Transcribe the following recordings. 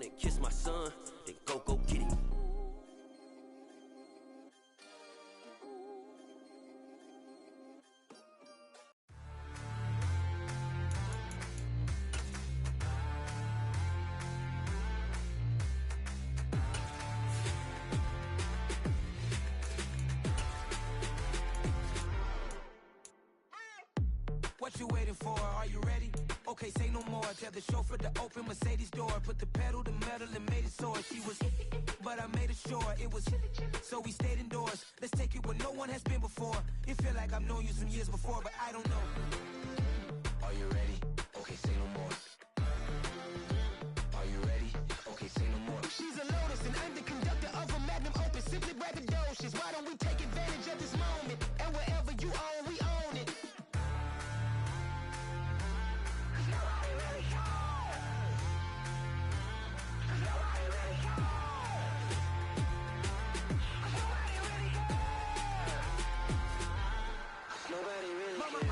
on and kiss my son, then go get it. What you waiting for? Are you ready? Okay, say no more. Tell the chauffeur to open Mercedes door. Put the pedal to metal and made it soar. She was, but I made it sure it was. So we stayed indoors. Let's take it where no one has been before. It feel like I've known you some years before, but I don't know. Are you ready? Okay, say no more. Are you ready? Okay, say no more. She's a Lotus and I'm the conductor of a Magnum Opus. Simply braggadocious. Why don't we take advantage of this moment? And wherever you own, we own it.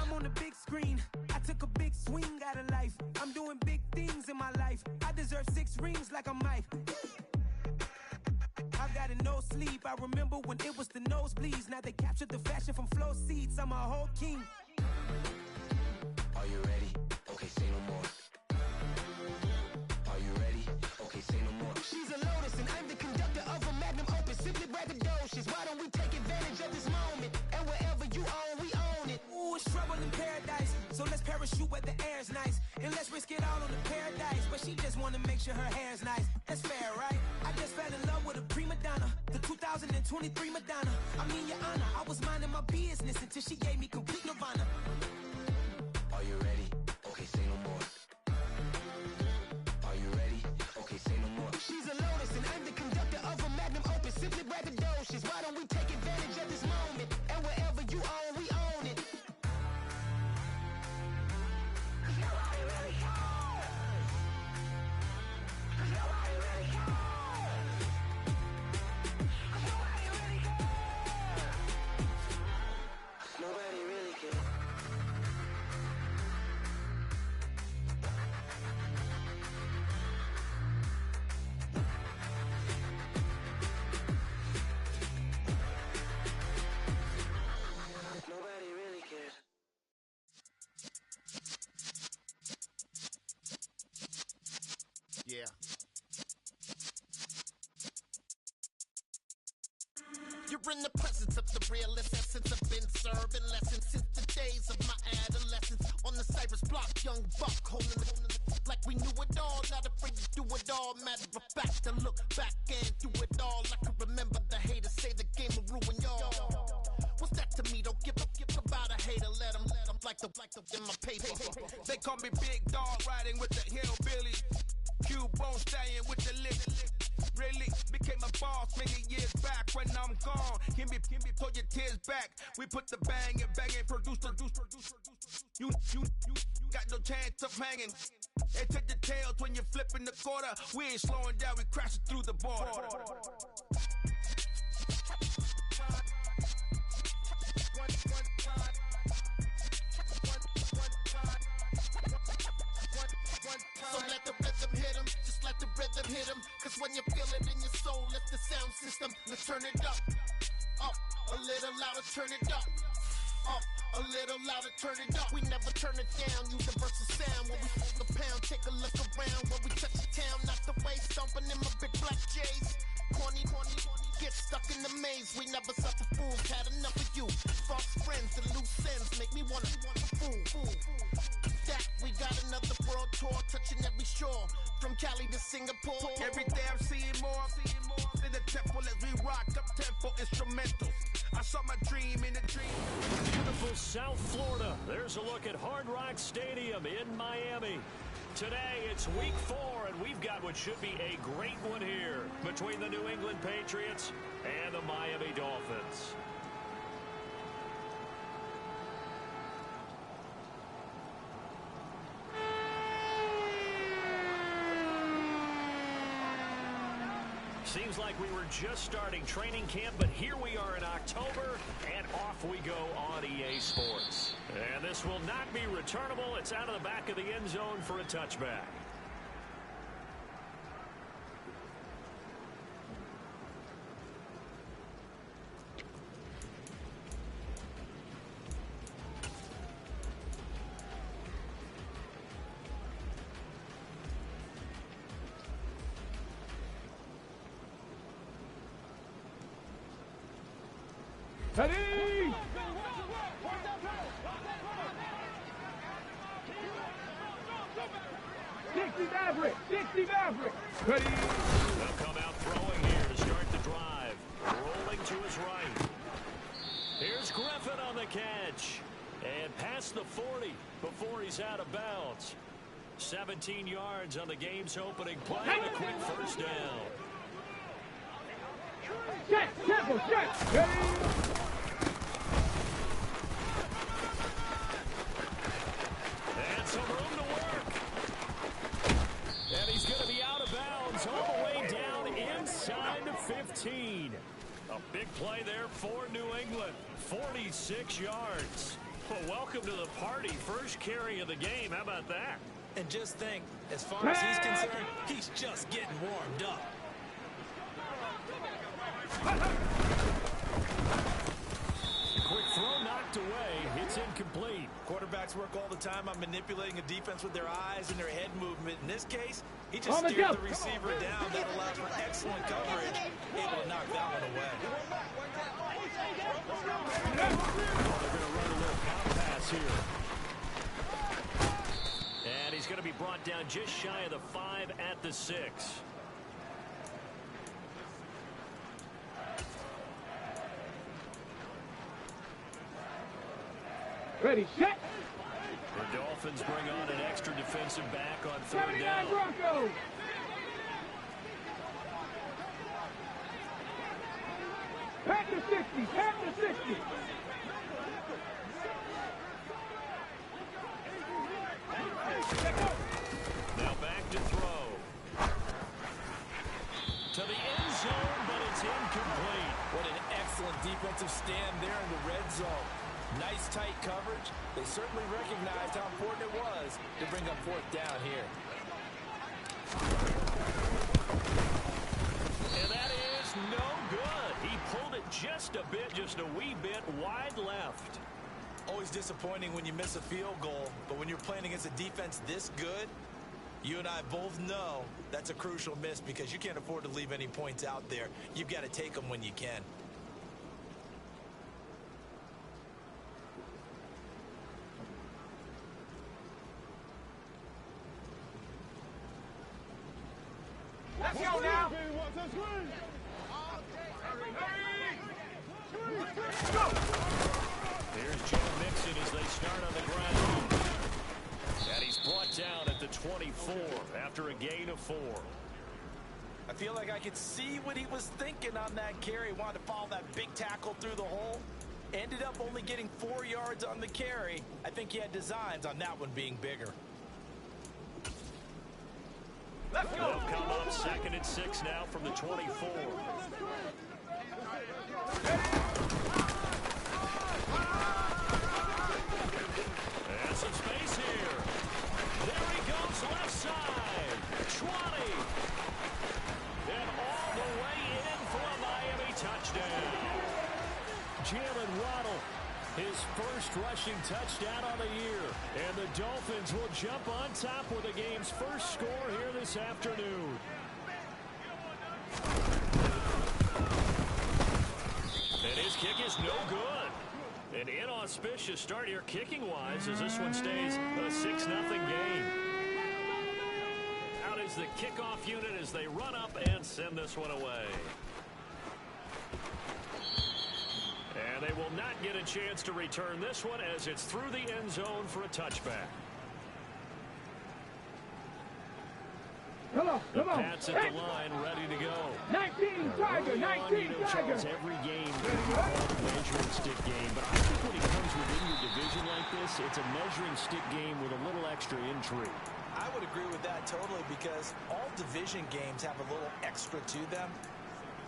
I'm on the big screen. I took a big swing out of life. I'm doing big things in my life. I deserve 6 rings like a Mike. I've gotten no sleep. I remember when it was the nosebleeds. Now they captured the fashion from flow seats. I'm a whole king. Are you ready? Okay, say no more. Are you ready? Okay, say no more. She's a Lotus and I'm the conductor of a Magnum Opus. Simply braggadocious. Why don't we take advantage of this moment? And wherever you own, we own it. Ooh, it's trouble in paradise. So let's parachute where the air's nice. And let's risk it all on the paradise. But she just wanna make sure her hair's nice. That's fair, right? I just fell in love with a prima donna. The 2023 Madonna. I mean, your honor, I was minding my business until she gave me complete nirvana. Are you ready? Okay, say no more. Are you ready? Okay, say no more. She's a Lotus and I'm the conductor of a Magnum Opus. Simply braggadocious. Why don't we take advantage of this moment? And wherever you own, we own it. Nobody really cares. Nobody really cares. Nobody really cares. Nobody really cares. Nobody really cares. Yeah. You're in the presence of the realest essence. I've been serving lessons since the days of my adolescence. On the Cypress block, young buck holding the like we knew it all. Not afraid to do it all. Matter of fact, to look back and do it all. I can remember the haters say the game will ruin y'all. What's that to me? Don't give about a hater. Let them like the in my paper. They call me Big Dog, riding with the hillbillies. Q-Bone staying with the lick. Really became a boss many years back. When I'm gone, give me pull your tears back. We put the bang and produce. You got no chance of hanging. They take the tails when you're flipping the quarter. We ain't slowing down, we crashing through the border. So let the rhythm hit him, just let the rhythm hit him. Cause when you feel it in your soul, lift the sound system. Let's turn it up, a little louder, turn it up. A little louder, turn it up. We never turn it down, universal sound. When we hold the pound, take a look around. When we touch the town, not the way, stomping in my big black J's. Corny, get stuck in the maze. We never suffer fools, had enough of you. False friends and loose ends make me wanna fool. That we got another world tour, touching every shore, from Cali to Singapore. Every day I'm seeing more in the temple as we rock up tempo instrumentals. I saw my dream in a dream. Beautiful South Florida. There's a look at Hard Rock Stadium in Miami. Today it's week 4, and we've got what should be a great one here between the New England Patriots and the Miami Dolphins. Seems like we were just starting training camp, but here we are in October, and off we go on EA Sports. And this will not be returnable. It's out of the back of the end zone for a touchback. Ready! 60 Maverick! 60 Maverick! Ready! They'll come out throwing here to start the drive. Rolling to his right. Here's Griffin on the catch. And past the 40 before he's out of bounds. 17 yards on the game's opening play and a quick first down. Check! Temple! Check! Ready! And some room to work. And he's going to be out of bounds all the way down inside the 15. A big play there for New England. 46 yards. Well, welcome to the party. First carry of the game. How about that? And just think, as far as he's concerned, he's just getting warmed up. Quick throw knocked away. It's incomplete. Quarterbacks work all the time on manipulating a defense with their eyes and their head movement. In this case, he just steered the receiver down. That allows for excellent coverage, able to knock that one away. They're going to run a little pound pass here. And he's going to be brought down just shy of the 5 at the 6. Ready, set! The Dolphins bring on an extra defensive back on third 79 down. Broncos! Pack the 60! Pack the 60! Now back to throw. To the end zone, but it's incomplete. What an excellent defensive stand there in the red zone. Nice tight coverage. They certainly recognized how important it was to bring up fourth down here. And that is no good. He pulled it just a bit, just a wee bit wide left. Always disappointing when you miss a field goal, but when you're playing against a defense this good, you and I both know that's a crucial miss because you can't afford to leave any points out there. You've got to take them when you can. Let's go now! Here's Joe Mixon as they start on the ground. And he's brought down at the 24 after a gain of 4. I feel like I could see what he was thinking on that carry. Wanted to follow that big tackle through the hole. Ended up only getting 4 yards on the carry. I think he had designs on that one being bigger. Let's go! They'll come up 2nd and 6 now from the 24. And some space here. There he goes, left side. 20. And all the way in for a Miami touchdown. Jalen Waddle, his first rushing touchdown on the year. And the Dolphins will jump on top with the game's first score here this afternoon. And his kick is no good. An inauspicious start here kicking-wise as this one stays a 6-0 game. Out is the kickoff unit as they run up and send this one away. And they will not get a chance to return this one as it's through the end zone for a touchback. Come on, come on! Pats at the line, ready to go. 19 Tiger, 19 Tiger! Charles, every game can be called a measuring stick game, but I think when it comes within your division like this, it's a measuring stick game with a little extra intrigue. I would agree with that totally because all division games have a little extra to them.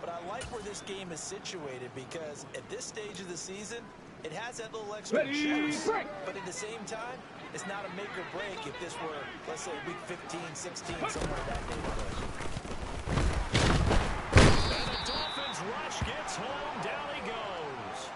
But I like where this game is situated because at this stage of the season, it has that little extra juice. But at the same time, it's not a make or break if this were, let's say, week 15, 16, somewhere in that neighborhood. And the Dolphins rush gets home. Down he goes.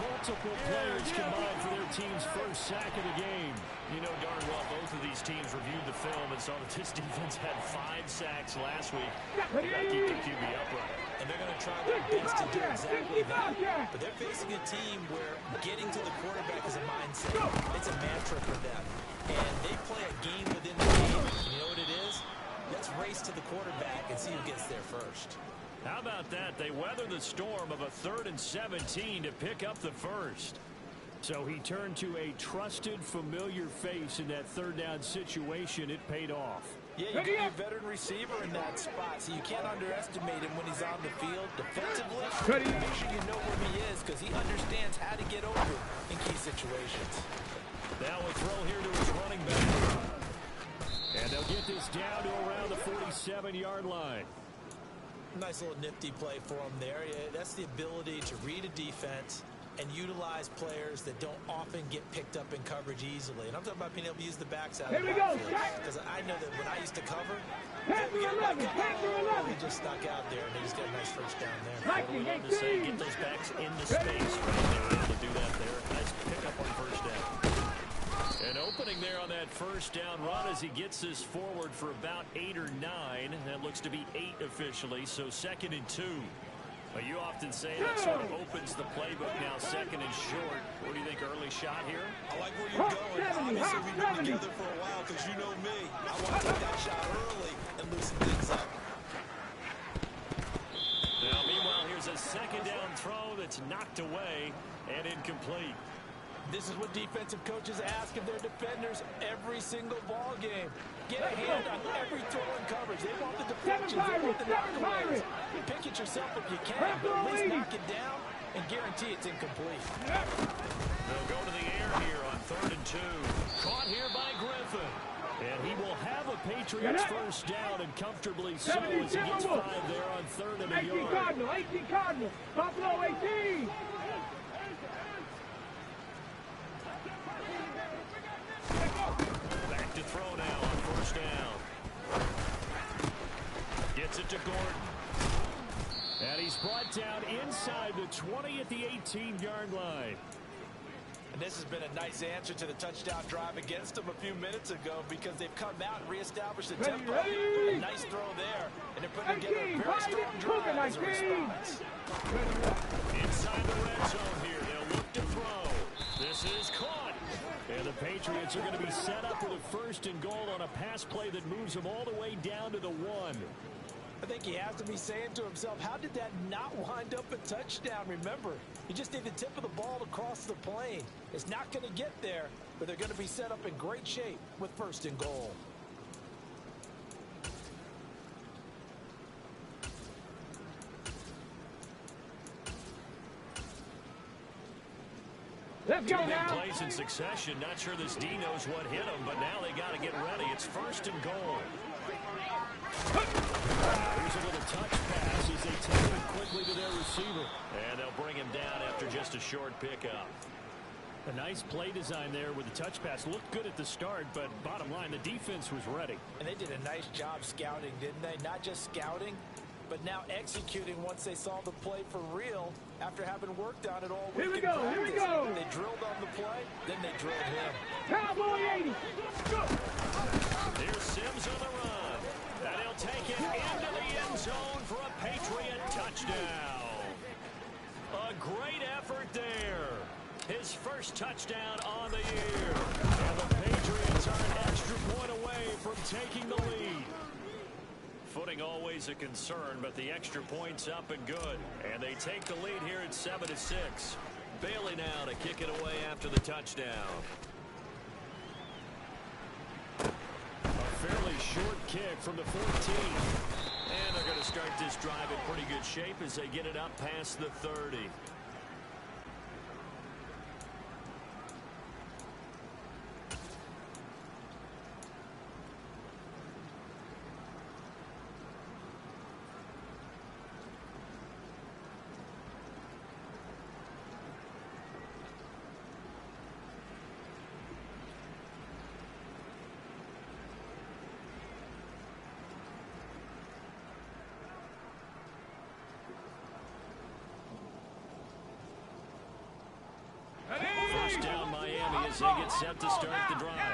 Multiple players combined for their team's first sack of the game. You know darn well both of these teams reviewed the film and saw that this defense had 5 sacks last week. They got to keep the QB upright. And they're going to try their best to do exactly that. But they're facing a team where getting to the quarterback is a mindset. It's a mantra for them. And they play a game within the game. You know what it is? Let's race to the quarterback and see who gets there first. How about that? They weather the storm of a 3rd and 17 to pick up the first. So he turned to a trusted, familiar face in that 3rd down situation. It paid off. Yeah, you get your veteran receiver in that spot, so you can't underestimate him when he's on the field. Defensively, make sure you know where he is because he understands how to get over in key situations. Now a throw here to his running back. And they'll get this down to around the 47-yard line. Nice little nifty play for him there. Yeah, that's the ability to read a defense and utilize players that don't often get picked up in coverage easily. And I'm talking about being able to use the backs out of the backfield. Because I know that when I used to cover, he just stuck out there, and they just got a nice first down there. What do we love to say? Get those backs into space. Right, they were able to do that there. Nice pickup on first down. An opening there on that first down run as he gets this forward for about 8 or 9. That looks to be 8 officially, so 2nd and 2. But you often say that sort of opens the playbook now, 2nd and short. What do you think, early shot here? I like where you're going. Obviously, we've been together for a while because you know me. I want to get that shot early and loosen things up. Now, meanwhile, here's a 2nd down throw that's knocked away and incomplete. This is what defensive coaches ask of their defenders every single ball game. Get a hand on every throw and coverage. They want the deflections. They want the knockaways. Pick it yourself if you can, but at least knock it down and guarantee it's incomplete. They'll go to the air here on 3rd and 2. Caught here by Griffin. And he will have a Patriots first down, and comfortably so as he gets 5 there on 3rd and a yard. 18 Cardinal. Buffalo 18. Back to throw now on first down. Gets it to Gordon. And he's brought down inside the 20 at the 18-yard line. And this has been a nice answer to the touchdown drive against them a few minutes ago because they've come out and reestablished the tempo. A nice throw there, and they're putting together a very strong drive as a response. Inside the red zone here, they'll look to throw. This is caught. And the Patriots are going to be set up with a 1st and goal on a pass play that moves them all the way down to the 1. I think he has to be saying to himself, how did that not wind up a touchdown? Remember, you just need the tip of the ball to cross the plane. It's not going to get there, but they're going to be set up in great shape with 1st and goal. Let's go now. 2 big plays in succession. Not sure this D knows what hit him, but now they got to get ready. It's 1st and goal. Here's a little touch pass as they take it quickly to their receiver. And they'll bring him down after just a short pickup. A nice play design there with the touch pass. Looked good at the start, but bottom line, the defense was ready. And they did a nice job scouting, didn't they? Not just scouting, but now executing once they saw the play for real after having worked on it all week. Here we go, here we go. They drilled on the play, then they drilled him. Cowboy 80. Go. Here's Sims on the run. And he'll take it into the end zone for a Patriot touchdown. A great effort there. His first touchdown on the year. And the Patriots are an extra point away from taking the lead. Footing always a concern, but the extra point's up and good. And they take the lead here at 7-6. Bailey now to kick it away after the touchdown. A fairly short kick from the 14. And they're going to start this drive in pretty good shape as they get it up past the 30. as they get set to start the drive.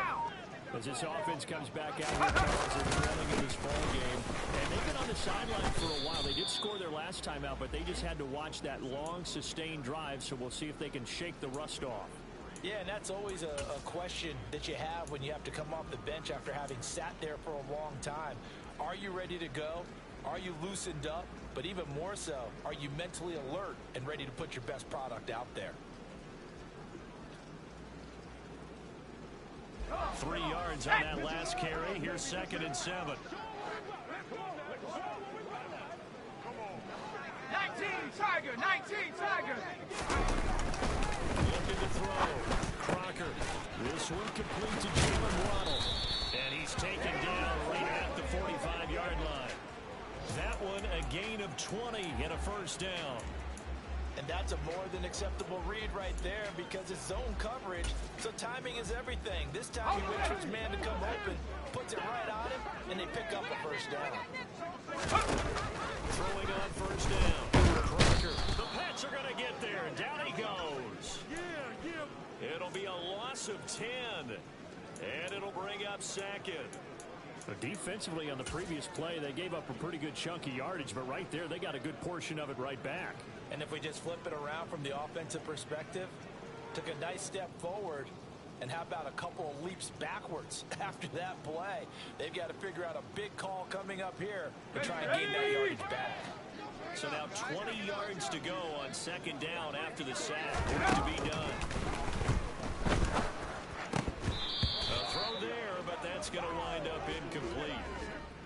As this offense comes back out here, Charles, they're trailing in this ball game. And they've been on the sideline for a while. They did score their last time out, but they just had to watch that long, sustained drive, so we'll see if they can shake the rust off. Yeah, and that's always a question that you have when you have to come off the bench after having sat there for a long time. Are you ready to go? Are you loosened up? But even more so, are you mentally alert and ready to put your best product out there? 3 yards on that last carry. Here's 2nd and 7. 19 Tiger, 19 Tiger. Looking to throw. Crocker. This one complete to Jalen Waddle. And he's taken down right at the 45-yard line. That one a gain of 20 and a first down. And that's a more than acceptable read right there because it's zone coverage, so timing is everything. This time he waits for his man to come open, puts it right on him, and they pick up a first down. Throwing on first down. Crocker. The Pats are going to get there, and down he goes. It'll be a loss of 10, and it'll bring up 2nd. Defensively on the previous play, they gave up a pretty good chunk of yardage, but right there, they got a good portion of it right back. And if we just flip it around from the offensive perspective, took a nice step forward, and how about a couple of leaps backwards after that play? They've got to figure out a big call coming up here to try and gain that yardage back. So now 20 yards to go on 2nd down after the sack. Work to be done. A throw there, but that's going to wind up incomplete.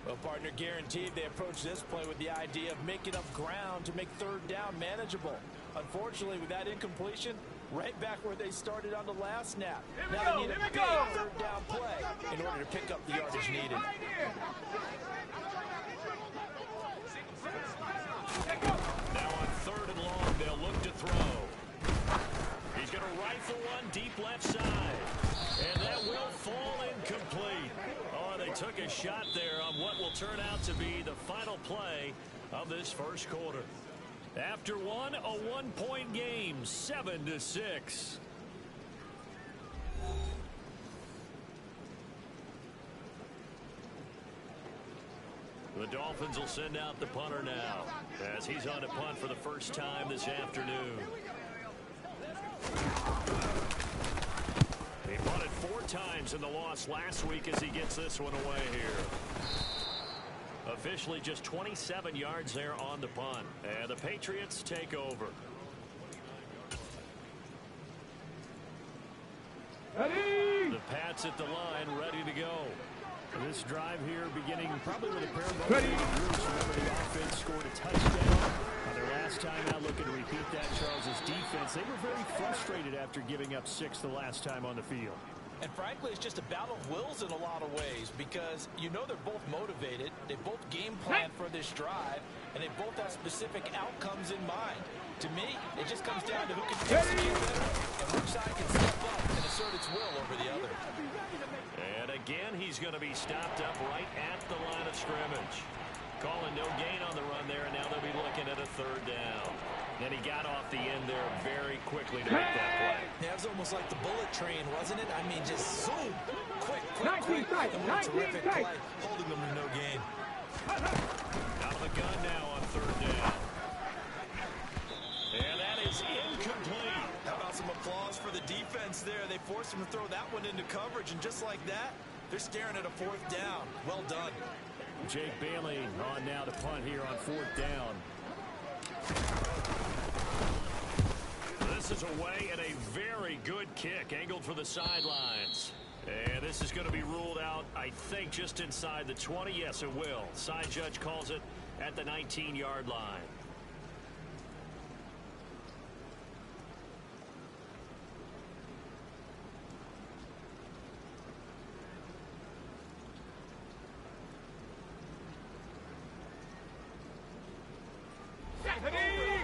Well, partner, guaranteed they approach this play with the idea of making up ground to make 3rd down manageable. Unfortunately, with that incompletion, right back where they started on the last snap. Now they need a big 3rd down play in order to pick up the yardage needed. Now on 3rd and long, they'll look to throw. He's going to rifle one deep left side. And that will fall incomplete. Oh, they took a shot there on what will turn out to be the final play of this first quarter. After one, a 1-point game, 7-6. The Dolphins will send out the punter now, as he's on a punt for the first time this afternoon. He punted 4 times in the loss last week as he gets this one away here. Officially just 27 yards there on the punt. And the Patriots take over. Ready? The Pats at the line, ready to go. This drive here beginning probably with a pair of Ready? Remember, the offense scored a touchdown on their last time out. Looking to repeat that. Charles's defense, they were very frustrated after giving up 6 the last time on the field. And frankly, it's just a battle of wills in a lot of ways because you know they're both motivated. They both game plan for this drive, and they both have specific outcomes in mind. To me, it just comes down to who can execute better and which side can step up and assert its will over the other. And again, he's going to be stopped up right at the line of scrimmage. Calling no gain on the run there, and now they'll be looking at a 3rd down. And he got off the end there very quickly to make that play. Yeah, it was almost like the bullet train, wasn't it? I mean, just zoom, quick, 19 tight, and what a 19 terrific tight. play, holding them to no gain. Out of the gun now on 3rd down. And that is incomplete. How about some applause for the defense there? They forced him to throw that one into coverage, and just like that, they're staring at a 4th down. Well done. Jake Bailey on now to punt here on 4th down. This is away and a very good kick angled for the sidelines. And this is going to be ruled out, I think, just inside the 20. Yes, it will. Side judge calls it at the 19-yard line.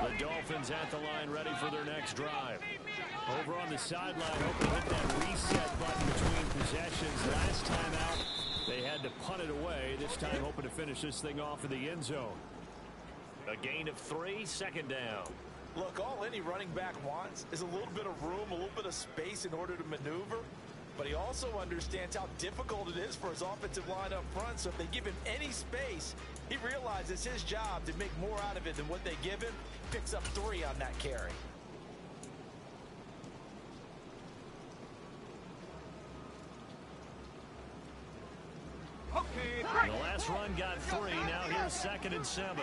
The Dolphins at the line ready for their next drive. Over on the sideline, hoping to hit that reset button between possessions. Last time out, they had to punt it away. This time hoping to finish this thing off in the end zone. A gain of 3, 2nd down. Look, all any running back wants is a little bit of room, a little bit of space in order to maneuver. But he also understands how difficult it is for his offensive line up front. So if they give him any space, he realizes it's his job to make more out of it than what they give him. Picks up 3 on that carry. The last run got 3. Now here's 2nd and 7.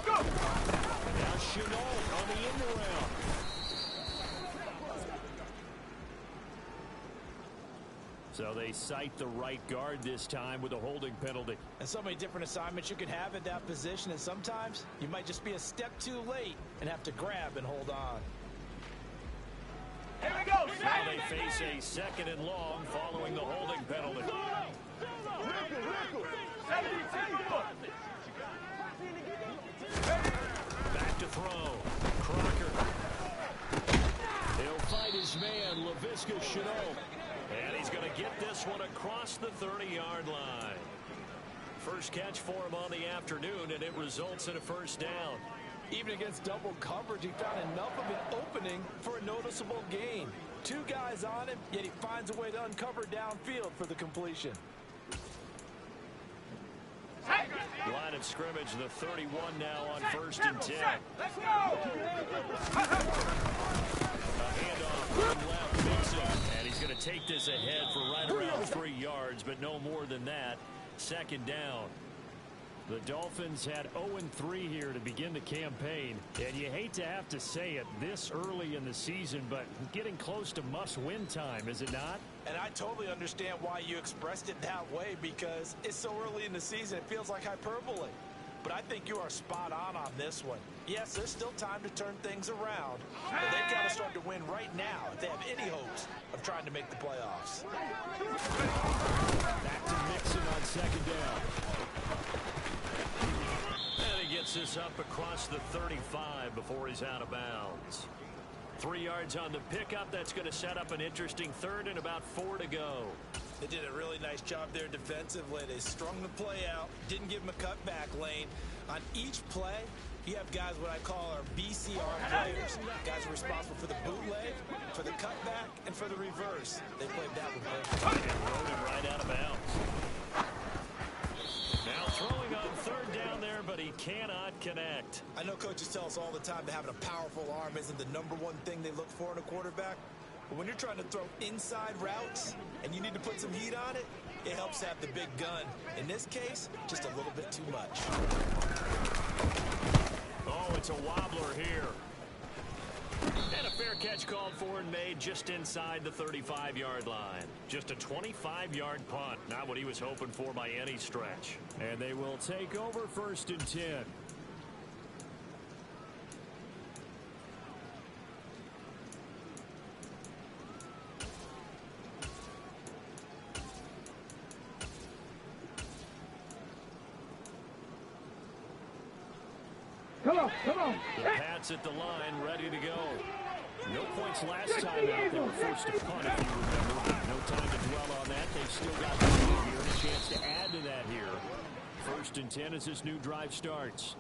Go! Now Chenault on the end around. So they cite the right guard this time with a holding penalty. And so many different assignments you can have at that position, and sometimes you might just be a step too late and have to grab and hold on. Here we go! Now they face a 2nd and long following the holding penalty. Back to throw. Crocker. He'll fight his man, LaVisca Chenault. And he's going to get this one across the 30-yard line. First catch for him on the afternoon, and it results in a first down. Even against double coverage, he found enough of an opening for a noticeable gain. 2 guys on him, yet he finds a way to uncover downfield for the completion. Line of scrimmage, the 31 now on 1st and 10. Let's go! A handoff from left, Mixon, and he's going to take this ahead for right around 3 yards, but no more than that. 2nd down. The Dolphins had 0-3 here to begin the campaign, and you hate to have to say it this early in the season, but getting close to must-win time, is it not? And I totally understand why you expressed it that way, because it's so early in the season, it feels like hyperbole. But I think you are spot on this one. Yes, there's still time to turn things around, but they've got to start to win right now if they have any hopes of trying to make the playoffs. Back to Mixon on 2nd down. And he gets this up across the 35 before he's out of bounds. 3 yards on the pickup. That's going to set up an interesting 3rd and about 4 to go. They did a really nice job there defensively. They strung the play out, didn't give him a cutback lane. On each play, you have guys what I call our BCR players. Guys are responsible for the bootleg, for the cutback, and for the reverse. They played that one perfect. And rode him right out of bounds. Now throwing on 3rd down there, but he cannot connect. I know coaches tell us all the time that having a powerful arm isn't the #1 thing they look for in a quarterback. But when you're trying to throw inside routes and you need to put some heat on it, it helps to have the big gun. In this case, just a little bit too much. Oh, it's a wobbler here. And a fair catch called for and made just inside the 35-yard line. Just a 25-yard punt. Not what he was hoping for by any stretch. And they will take over 1st and 10. Come on, come on. The Pats at the line, ready to go. No points last time out. They were forced to punt, if you remember. No time to dwell on that. They've still got the lead here and a chance to add to that here. 1st and 10 as this new drive starts.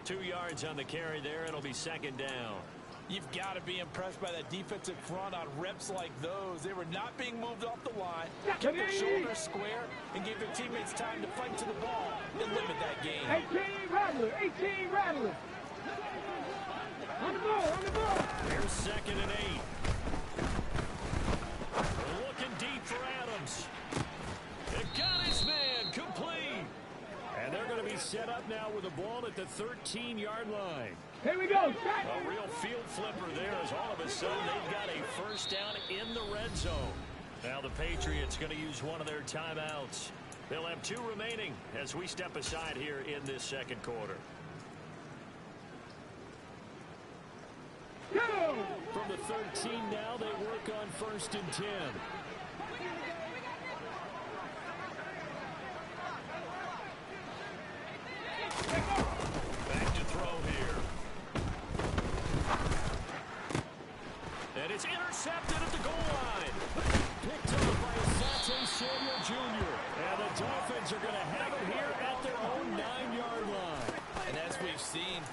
2 yards on the carry there. It'll be 2nd down. You've got to be impressed by that defensive front on reps like those. They were not being moved off the line, kept their shoulders square, and gave their teammates time to fight to the ball and limit that game. 18 Rattler, 18 Rattler. On the ball, on the ball. Here's 2nd and 8. Looking deep for Adams. It got his man complete. And they're going to be set up now with the ball at the 13-yard line. Here we go. A real field flipper there as all of a sudden they've got a first down in the red zone. Now the Patriots going to use one of their timeouts. They'll have 2 remaining as we step aside here in this 2nd quarter. Go! From the 13 now, they work on 1st and 10. Back to throw here. And it's intercepted at the goal line. Picked up by Asante Samuel Jr. And the Dolphins are going to have it here at their own 9-yard line. And as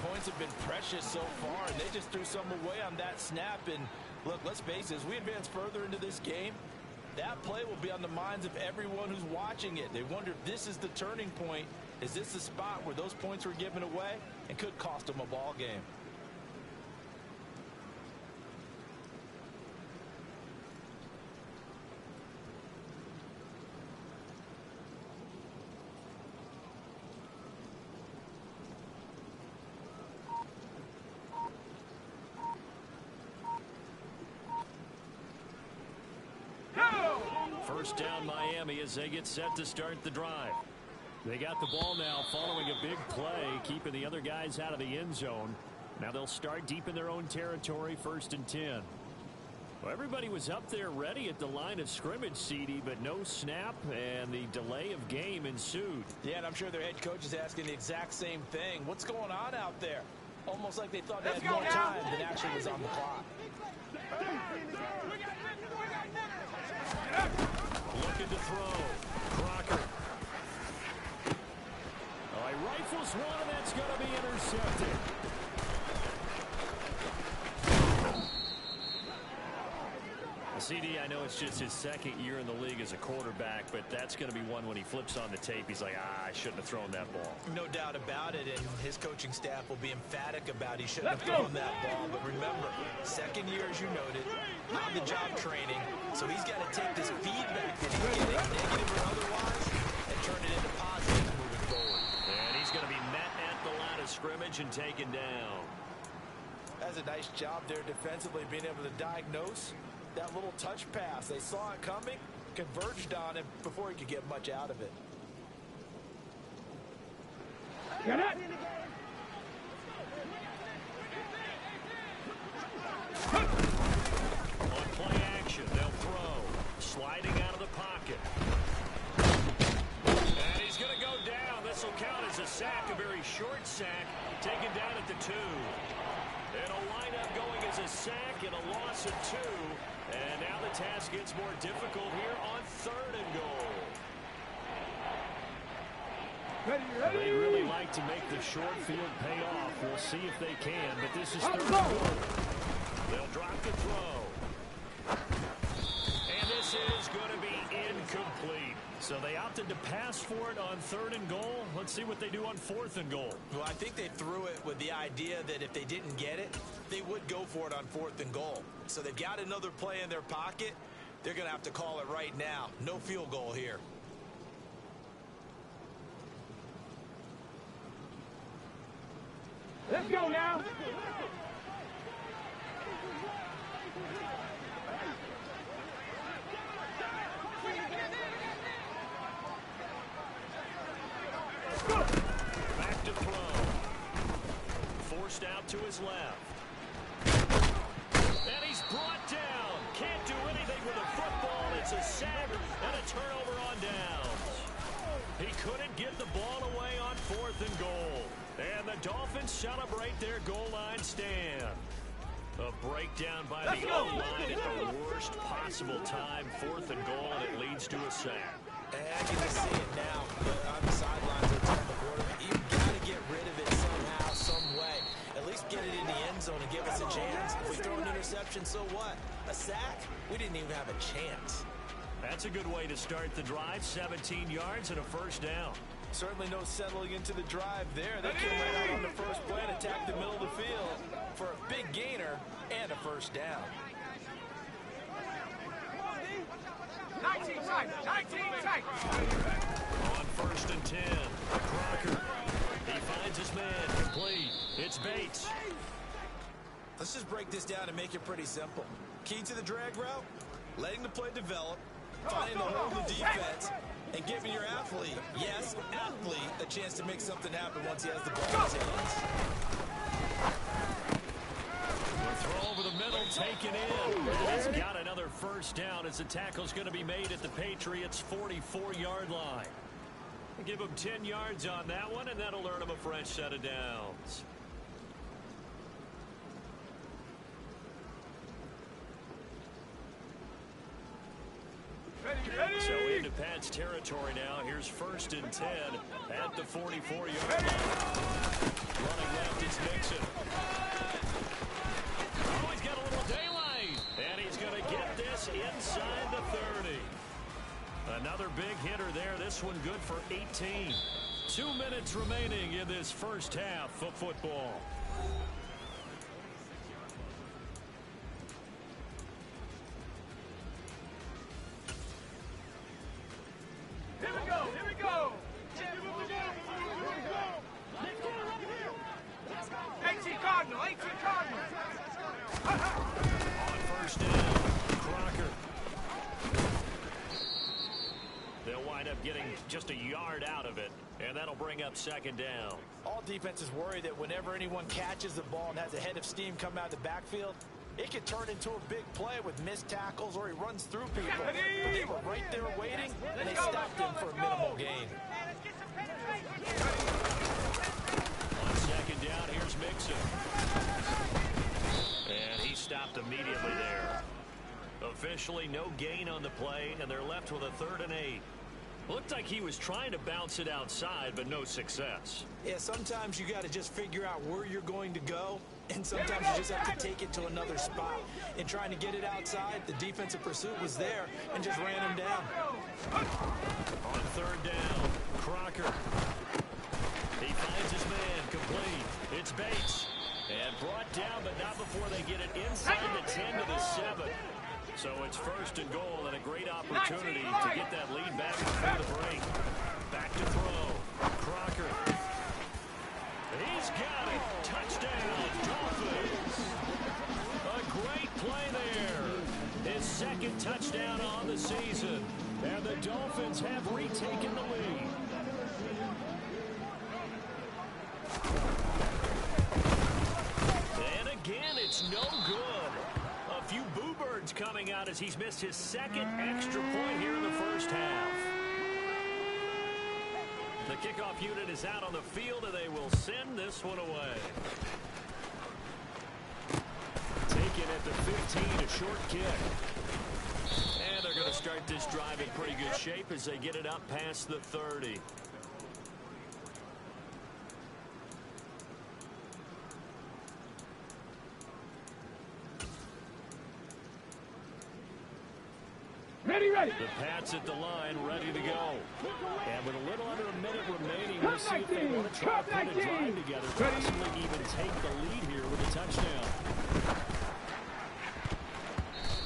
points have been precious so far, and they just threw some away on that snap. And look, let's face it, as we advance further into this game, that play will be on the minds of everyone who's watching it. They wonder if this is the turning point. Is this the spot where those points were given away and could cost them a ball game? First down Miami as they get set to start the drive. They got the ball now following a big play, keeping the other guys out of the end zone. Now they'll start deep in their own territory, 1st and 10. Well, everybody was up there ready at the line of scrimmage, CD, but no snap, and the delay of game ensued. Yeah, and I'm sure their head coach is asking the exact same thing. What's going on out there? Almost like they thought they had more time than actually was on the clock. Looking to throw. Crocker. Oh, he rifles one, and that's going to be intercepted. CD, I know it's just his 2nd year in the league as a quarterback, but that's going to be one when he flips on the tape. He's like, I shouldn't have thrown that ball. No doubt about it, and his coaching staff will be emphatic about he shouldn't have thrown that ball. But remember, 2nd year, as you noted, on-the-job training, so he's got to take this feedback that he's getting, negative or otherwise, and turn it into positive moving forward. And he's going to be met at the line of scrimmage and taken down. That's a nice job there defensively, being able to diagnose that little touch pass. They saw it coming, converged on him before he could get much out of it. Get it! On play action, they'll throw. Sliding out of the pocket. And he's going to go down. This will count as a sack, a very short sack, taken down at the 2. And a lineup going as a sack and a loss of 2. And now the task gets more difficult here on 3rd and goal. They'd really like to make the short field pay off. We'll see if they can, but this is 3rd and goal. They'll drop the throw. And this is going to be incomplete. So they opted to pass for it on 3rd and goal. Let's see what they do on 4th and goal. Well, I think they threw it with the idea that if they didn't get it, they would go for it on 4th and goal. So they've got another play in their pocket. They're going to have to call it right now. No field goal here. Let's go now. Back to throw. Forced out to his left. And he's brought down. Can't do anything with a football. It's a sack and a turnover on downs. He couldn't get the ball away on 4th and goal. And the Dolphins celebrate their goal line stand. A breakdown by the O-line at the worst possible time. 4th and goal, and it leads to a sack. And I can just see it now. On the sidelines, they're telling the quarterback, you've got to get rid of it somehow, some way. At least get it in the end zone and give us a chance. If we throw an interception, so what? A sack? We didn't even have a chance. That's a good way to start the drive. 17 yards and a 1st down. Certainly no settling into the drive there. They came right out on the first play and attacked the middle of the field for a big gainer and a 1st down. 19 right, 19 right. On 1st and 10, Crocker. He finds his man, complete. It's Bates. Let's just break this down and make it pretty simple. Key to the drag route, letting the play develop, finding the hole in the defense, and giving your athlete, yes, athlete, a chance to make something happen once he has the ball in his hands. The throw over the middle, taken in. And he's got another 1st down as the tackle's going to be made at the Patriots' 44-yard line. Give him 10 yards on that one, and that'll earn him a fresh set of downs. So into Pats territory now. Here's 1st and 10 at the 44-yard line. Running left, it's Mixon. Oh, he's got a little daylight. And he's going to get this inside the 30. Another big hitter there. This one good for 18. 2 minutes remaining in this first half of football. Here we go. Here we go. 18 Cardinal. 18 Cardinal. On 1st down, Crocker. They'll wind up getting just a yard out of it, and that'll bring up 2nd down. All defenses worry that whenever anyone catches the ball and has a head of steam coming out of the backfield, it can turn into a big play with missed tackles or he runs through people. But they were right there waiting, and they stopped him for a minimal gain. On 2nd down, here's Mixon. And he stopped immediately there. Officially no gain on the play, and they're left with a 3rd and 8. Looked like he was trying to bounce it outside, but no success. Yeah, sometimes you got to just figure out where you're going to go, and sometimes you just have to take it to another spot. In trying to get it outside, the defensive pursuit was there and just ran him down. On 3rd down, Crocker. He finds his man, complete. It's Bates. And brought down, but not before they get it inside the 10 to the 7. So it's 1st and goal and a great opportunity to get that lead back before the break. Back to throw. Crocker. He's got it. Touchdown, Dolphins. A great play there. His 2nd touchdown on the season. And the Dolphins have retaken the lead. And again, it's no good. A few boo birds coming out as he's missed his 2nd extra point here in the first half. The kickoff unit is out on the field, and they will send this one away. Taken at the 15, a short kick. And they're going to start this drive in pretty good shape as they get it up past the 30. Ready. The Pats at the line, ready to go. And with a little under a minute remaining, we'll see if they want to try to put a drive together, possibly even take the lead here with a touchdown.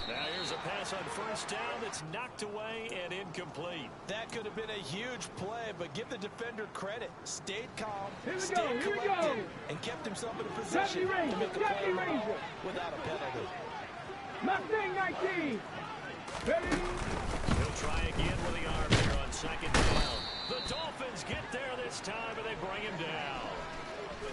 Now here's a pass on 1st down that's knocked away and incomplete. That could have been a huge play, but give the defender credit. Stayed calm, stayed collected, and kept himself in a position to make a play without a penalty. Mustang 19. Ready. He'll try again with the arm here on 2nd down. The Dolphins get there this time, and they bring him down.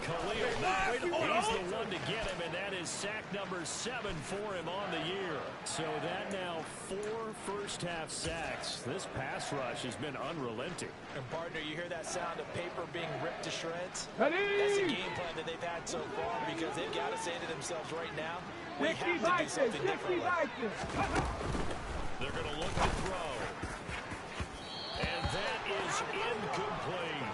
Khalil Mack, he's the one to get him, and that is sack number 7 for him on the year. So that now 4 first-half sacks. This pass rush has been unrelenting. And, partner, you hear that sound of paper being ripped to shreds? Ready. That's the game plan that they've had so far because they've got to say to themselves right now, we have to do something differently. They're going to look to throw. And that is incomplete.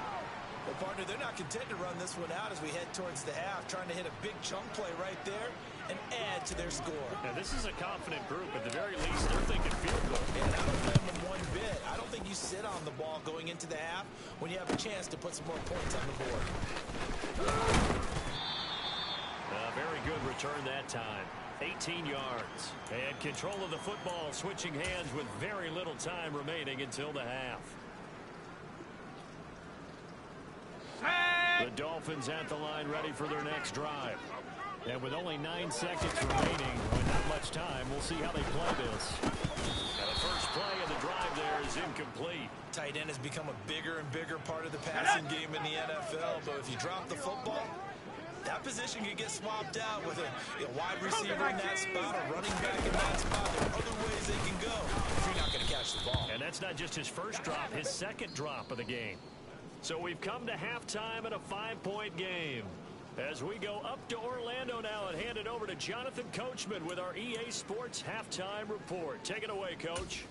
Well, partner, they're not content to run this one out as we head towards the half, trying to hit a big chunk play right there and add to their score. Now, this is a confident group. At the very least, they're thinking field goal. Man, I don't blame them one bit. I don't think you sit on the ball going into the half when you have a chance to put some more points on the board. A very good return that time. 18 yards. And control of the football, switching hands with very little time remaining until the half. The Dolphins at the line ready for their next drive. And with only 9 seconds remaining, with not much time, we'll see how they play this. Now the first play of the drive there is incomplete. Tight end has become a bigger and bigger part of the passing game in the NFL, but if you drop the football, that position can get swapped out with a wide receiver in that spot, a running back in that spot. There are other ways they can go if you're not going to catch the ball. And that's not just his first drop, his 2nd drop of the game. So we've come to halftime in a 5-point game. As we go up to Orlando now and hand it over to Jonathan Coachman with our EA Sports Halftime Report. Take it away, Coach.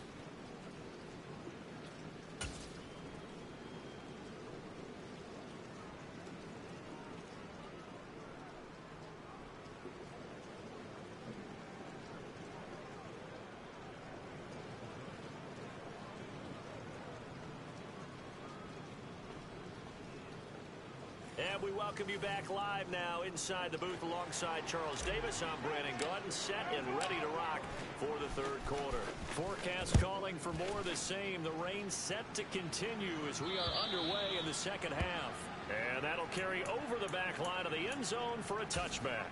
And we welcome you back live now inside the booth alongside Charles Davis. I'm Brandon Gaudin, set and ready to rock for the third quarter. Forecast calling for more of the same. The rain set to continue as we are underway in the second half. And that'll carry over the back line of the end zone for a touchback.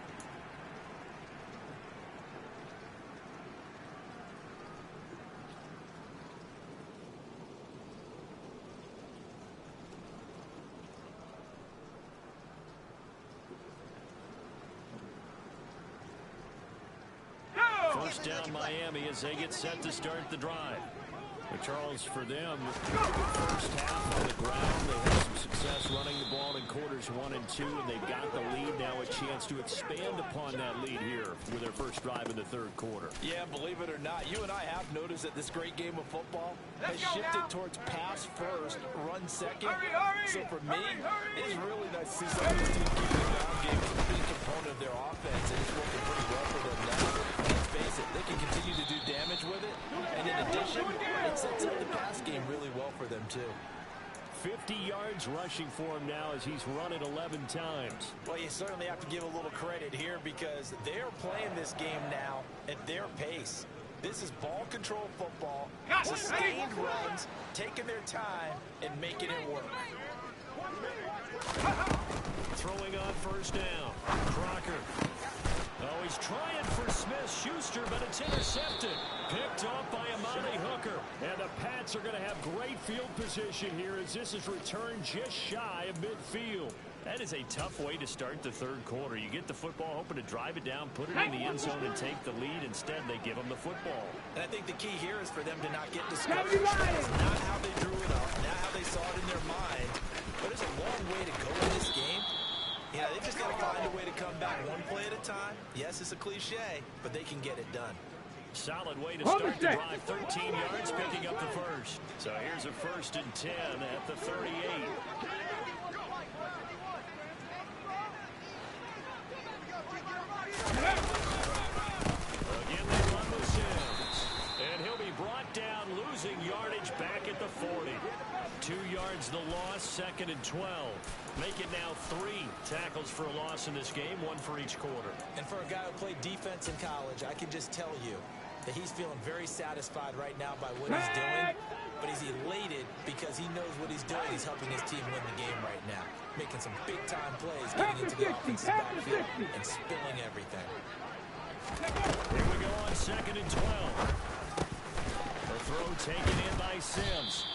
First down Miami as they get set to start the drive. But Charles, for them, first half on the ground, they had some success running the ball in quarters 1 and 2, and they've got the lead. Now a chance to expand upon that lead here with their first drive in the third quarter. Yeah, believe it or not, you and I have noticed that this great game of football has shifted towards pass first, run second. So for me, it's really nice to see some of these teams keep the ground game as a big component of their offense, and it's working pretty well for them now. Let's face it, they can continue to do damage with it, and in addition, it sets up the pass game really well for them too. 50 yards rushing for him now as he's run it 11 times. Well, you certainly have to give a little credit here because they're playing this game now at their pace. This is ball control football, sustained runs, taking their time and making it work. Throwing on first down. Crocker. Oh, he's trying for Smith-Schuster, but it's intercepted. Picked off by Amani Hooker. And the Pats are going to have great field position here as this is returned just shy of midfield. That is a tough way to start the third quarter. You get the football, hoping to drive it down, put it in the end zone, and take the lead. Instead, they give them the football. And I think the key here is for them to not get discouraged. It's not how they drew it up, not how they saw it in their mind. But there's a long way to go in this game. Yeah, they've just got to find a way to come back one play at a time. Yes, it's a cliche, but they can get it done. Solid way to start the drive. 13 yards, picking up the first. So here's a 1st and 10 at the 38. Again, they run with Sims. And he'll be brought down, losing yardage back at the 40. 2 yards the loss, 2nd and 12. Make it now 3 tackles for a loss in this game, 1 for each quarter. And for a guy who played defense in college, I can just tell you that he's feeling very satisfied right now by what he's doing. But he's elated because he knows what he's doing. He's helping his team win the game right now. Making some big-time plays, getting into the offensive backfield, and spilling everything. Here we go on 2nd and 12. The throw taken in by Sims.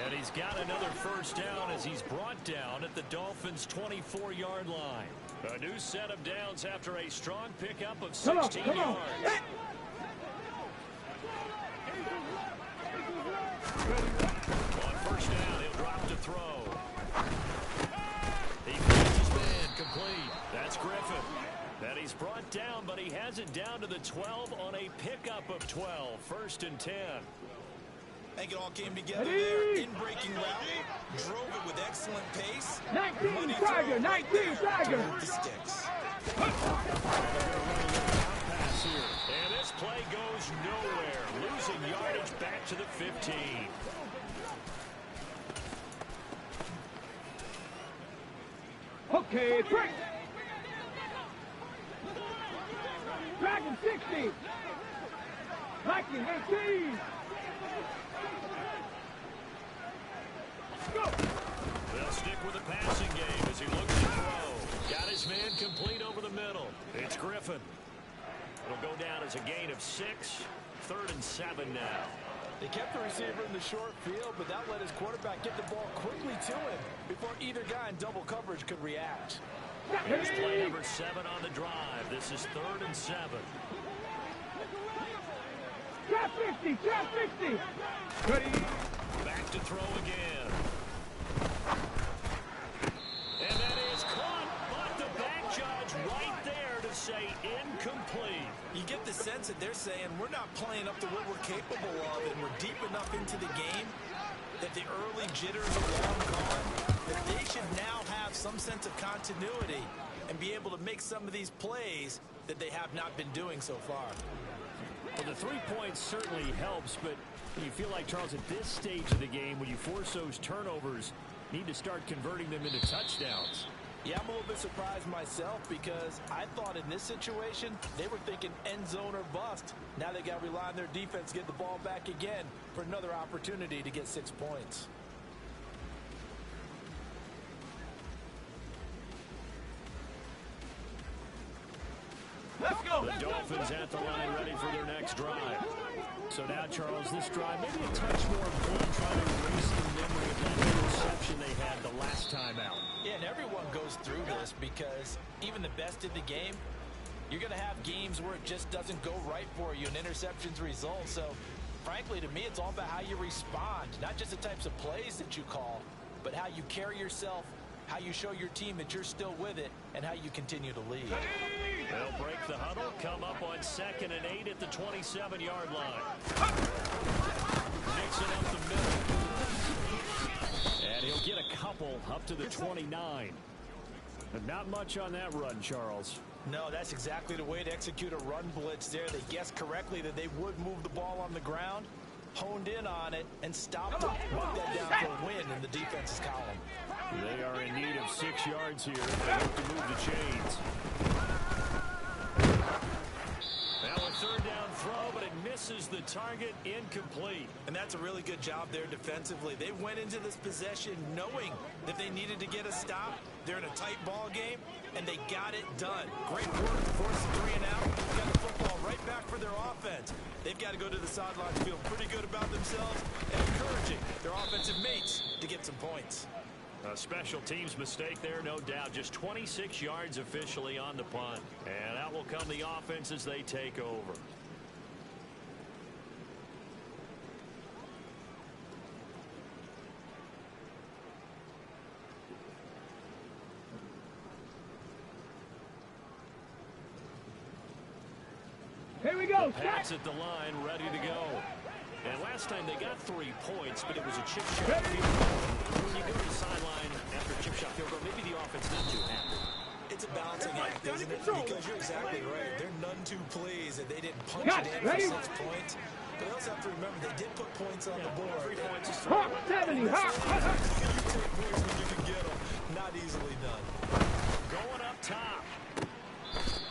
And he's got another first down as he's brought down at the Dolphins' 24-yard line. A new set of downs after a strong pickup of 16 yards. On first down, he'll drop to throw. He finds his man complete. That's Griffin. And he's brought down, but he has it down to the 12 on a pickup of 12. 1st and 10. I think it all came together there. In-breaking route, drove it with excellent pace. 19 Tiger, 19 Tiger. The sticks. Pass here. And this play goes nowhere. Losing yardage back to the 15. Okay, break. Dragon 60. Viking 18. They'll stick with the passing game as he looks to throw. Got his man complete over the middle. It's Griffin. It'll go down as a gain of 6. 3rd and 7 now. They kept the receiver in the short field, but that let his quarterback get the ball quickly to him before either guy in double coverage could react. Here's play number 7 on the drive. This is 3rd and 7. Trap 50, trap 50. Ready. Back to throw again. And that is caught, but the back judge right there to say incomplete. You get the sense that they're saying we're not playing up to what we're capable of, and we're deep enough into the game that the early jitters are long gone, that they should now have some sense of continuity and be able to make some of these plays that they have not been doing so far. Well, the 3 points certainly helps, but you feel like, Charles, at this stage of the game, when you force those turnovers, need to start converting them into touchdowns. Yeah, I'm a little bit surprised myself because I thought in this situation they were thinking end zone or bust. Now they got to rely on their defense to get the ball back again for another opportunity to get 6 points. Let's go. The Dolphins at the line ready for their next drive. So now, Charles, this drive maybe a touch more important, trying to erase the memory of that interception they had the last time out. Yeah, and everyone goes through this because even the best in the game, you're going to have games where it just doesn't go right for you and interceptions result. So, frankly, to me, it's all about how you respond, not just the types of plays that you call, but how you carry yourself, how you show your team that you're still with it, and how you continue to lead. They'll break the huddle, come up on 2nd and 8 at the 27-yard line. Mix it up the middle. And he'll get a couple up to the 29. But not much on that run, Charles. No, that's exactly the way to execute a run blitz there. They guessed correctly that they would move the ball on the ground, honed in on it, and stopped it. Mark that down for a win in the defense's column. They are in need of 6 yards here if they hope to move the chains. Now a third down throw, but it misses the target, incomplete. And that's a really good job there defensively. They went into this possession knowing that they needed to get a stop. They're in a tight ball game, and they got it done. Great work, force the 3 and out. Got the football right back for their offense. They've got to go to the sidelines feeling pretty good about themselves and encouraging their offensive mates to get some points. A special teams mistake there, no doubt. Just 26 yards officially on the punt. And out will come the offense as they take over. Here we go. Pats at the line, ready to go. And last time they got 3 points, but it was a chip shot field goal. When you go to the sideline after a chip shot field goal, maybe the offense not too happy. It's a balancing act, isn't it? Because you're exactly right. They're none too pleased that they didn't punch it in for 6 points. But they also have to remember they did put points on the board. 3 points is 70. You take points when you can get them. Not easily done. Going up top.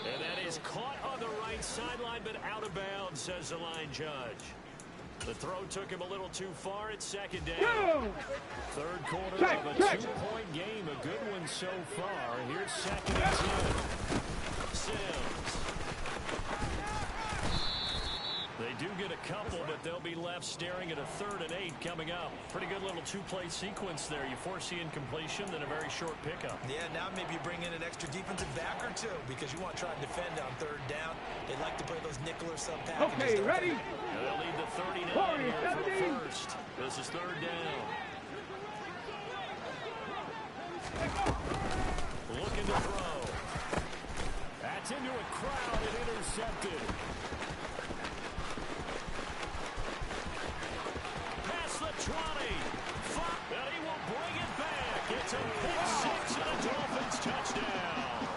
And that is caught on the right sideline, but out of bounds, says the line judge. The throw took him a little too far at 2nd down. Third quarter of a 2-point game. A good one so far. Here's 2nd and 10. Sims. They do get a couple, but they'll be left staring at a 3rd and 8 coming up. Pretty good little 2-play sequence there. You force the incompletion, then a very short pickup. Yeah, now maybe bring in an extra defensive back or two because you want to try and defend on 3rd down. They like to play those nickel or sub packages. Okay, ready? They'll lead the 39 here for the first. This is 3rd down. Looking to throw. That's into a crowd and intercepted. Past the 20. And he will bring it back. It's a pick 6 and a Dolphins touchdown.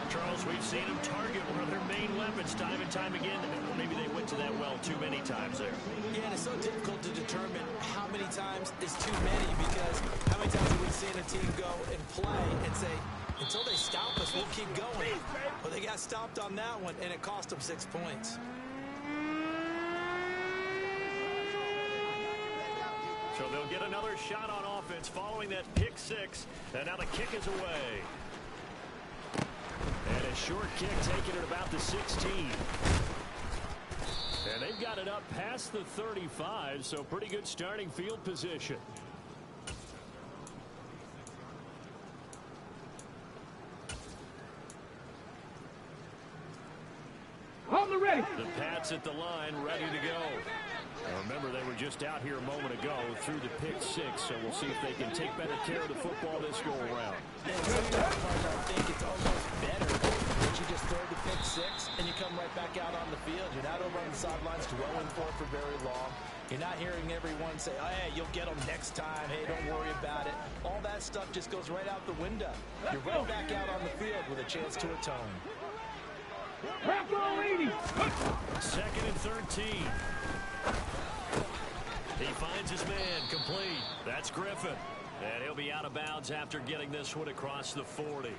Charles, we've seen him target one of their main weapons time and time again. Maybe they went to that well too many times there. Yeah, and it's so difficult to determine how many times is too many because how many times have we seen a team go and play and say, until they stop us, we'll keep going. Well, they got stopped on that one, and it cost them 6 points. So they'll get another shot on offense following that pick 6. And now the kick is away. And a short kick taken at about the 16. And they've got it up past the 35, so pretty good starting field position. On the ready. The Pats at the line, ready to go. Now remember, they were just out here a moment ago through the pick 6, so we'll see if they can take better care of the football this go-around. And sometimes I think it's almost better that you just throw the pick 6 and you come right back out on the field. You're not over on the sidelines dwelling for it for very long. You're not hearing everyone say, oh, hey, you'll get them next time. Hey, don't worry about it. All that stuff just goes right out the window. You're right back out on the field with a chance to atone. 2nd 2nd and 13. He finds his man, complete. That's Griffin. And he'll be out of bounds after getting this one across the 40.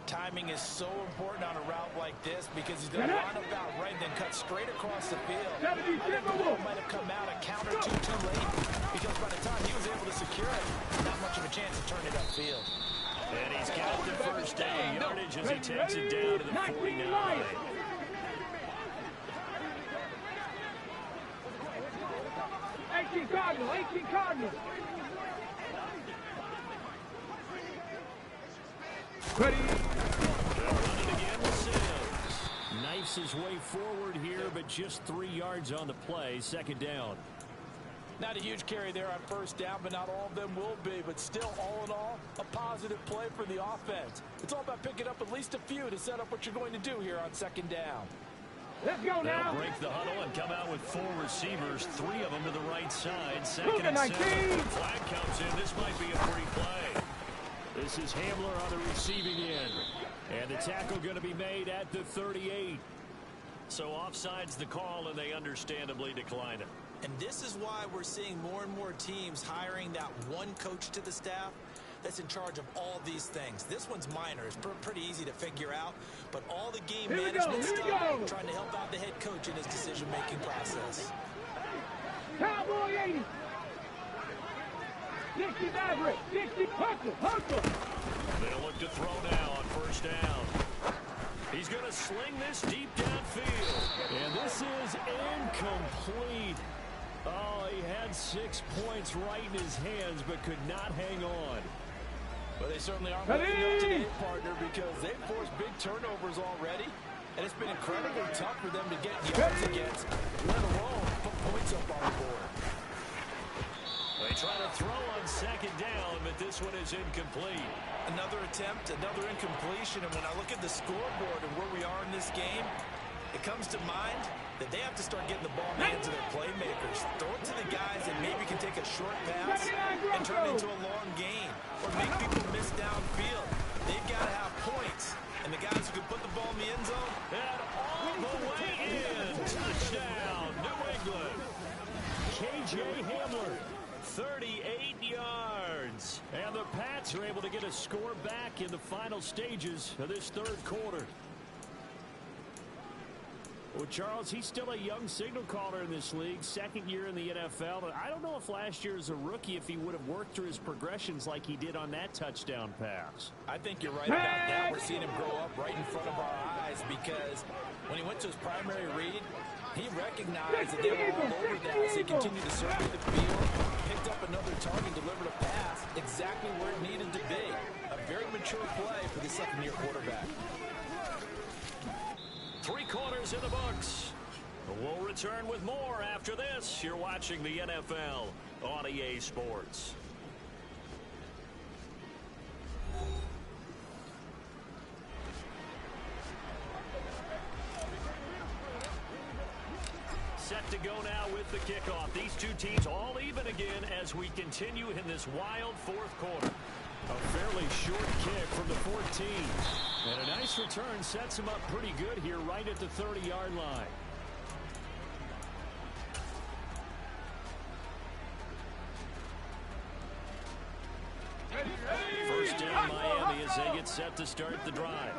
Timing is so important on a route like this because he's going to line up out right and then cut straight across the field. I think the ball might have come out a count or two too late because by the time he was able to secure it, not much of a chance to turn it upfield. And he's got the first down yardage as he takes it down to the 49. 18 Cardinals, 18 Cardinals. Ready. They'll run it again with Sims. Knifes his way forward here, but just 3 yards on the play. Second down. Not a huge carry there on first down, but not all of them will be. But still, all in all, a positive play for the offense. It's all about picking up at least a few to set up what you're going to do here on second down. Let's go now. They'll break the huddle and come out with 4 receivers, 3 of them to the right side. Second and 7. Flag comes in. This might be a free play. This is Hamler on the receiving end. And the tackle going to be made at the 38. So offside's the call, and they understandably decline it. And this is why we're seeing more and more teams hiring that one coach to the staff that's in charge of all these things. This one's minor. It's pretty easy to figure out. But all the game management stuff, trying to help out the head coach in his decision-making process. Cowboy 80. 60 Maverick. 60 Hustle. They'll look to throw now on first down. He's going to sling this deep downfield. And this is incomplete. Oh, he had 6 points right in his hands, but could not hang on. Well, they certainly aren't living up today, partner, because they've forced big turnovers already, and it's been incredibly tough for them to get yards against, let alone put points up on the board. They try to throw on second down, but this one is incomplete. Another attempt, another incompletion, and when I look at the scoreboard and where we are in this game, it comes to mind that they have to start getting the ball in the hands of their playmakers. Throw it to the guys that maybe can take a short pass and turn it into a long gain or make people miss downfield. They've got to have points, and the guys who can put the ball in the end zone. And all the way in. Touchdown, New England. K.J. Hamler, 38 yards. And the Pats are able to get a score back in the final stages of this third quarter. Well, Charles, he's still a young signal caller in this league, second year in the NFL. And I don't know if last year as a rookie, if he would have worked through his progressions like he did on that touchdown pass. I think you're right about that. We're seeing him grow up right in front of our eyes because when he went to his primary read, he recognized that they were all over that. So he continued to survey the field, picked up another target, delivered a pass exactly where it needed to be. A very mature play for the second-year quarterback. 3 quarters in the books. We'll return with more after this. You're watching the NFL on EA Sports. Set to go now with the kickoff. These two teams all even again as we continue in this wild fourth quarter. A fairly short kick from the 14. And a nice return sets him up pretty good here right at the 30-yard line. First down Miami as they get set to start the drive.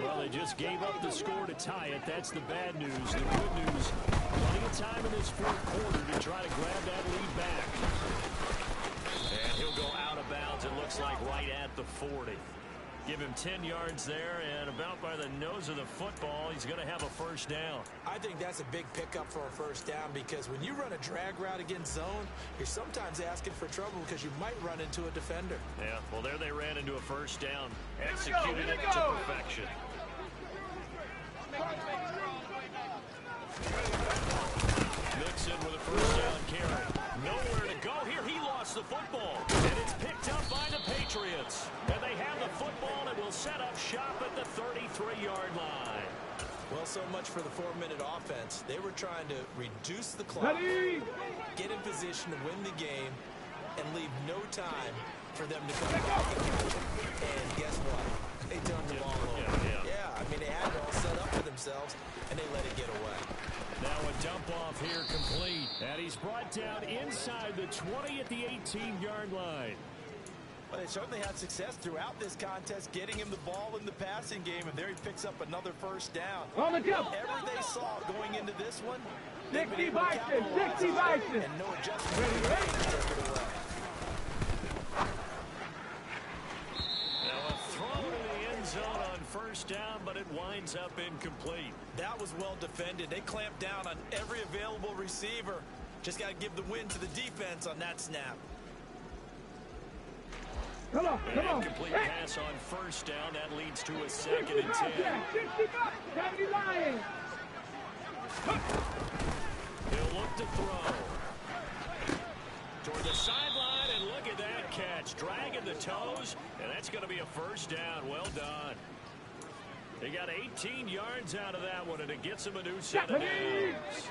Well, they just gave up the score to tie it. That's the bad news. The good news, plenty of time in this fourth quarter to try to grab that lead back. And he'll go out of bounds, it looks like, right at the 40. Give him 10 yards there, and about by the nose of the football, he's going to have a first down. I think that's a big pickup for a first down because when you run a drag route against zone, you're sometimes asking for trouble because you might run into a defender. Yeah, well, there they ran into a first down, executed it to perfection. Mixon with a first down carry. Nowhere to go here. He lost the football. And it's picked up by the Patriots. And they have the football and will set up shop at the 33-yard line. Well, so much for the 4-minute offense. They were trying to reduce the clock, get in position to win the game, and leave no time for them to come back and catch it. And guess what? They turned the ball over. Yeah, I mean, they had it all set up for themselves, and they let it get away. Now a dump off here complete. And he's brought down inside the 20 at the 18-yard line. Well, they certainly had success throughout this contest, getting him the ball in the passing game, and there he picks up another first down. On the jump. Whatever they saw going into this one, 60 Bison, 60 Bison. And no adjustment. Now a throw to the end zone on first down, but it winds up incomplete. That was well defended. They clamped down on every available receiver. Just got to give the win to the defense on that snap. Come on, come on. Incomplete pass on first down. That leads to a 2nd and 10. 70 Lions. He'll look to throw. Toward the sideline, and look at that catch. Dragging the toes, and that's going to be a first down. Well done. They got 18 yards out of that one, and it gets him a new set of downs.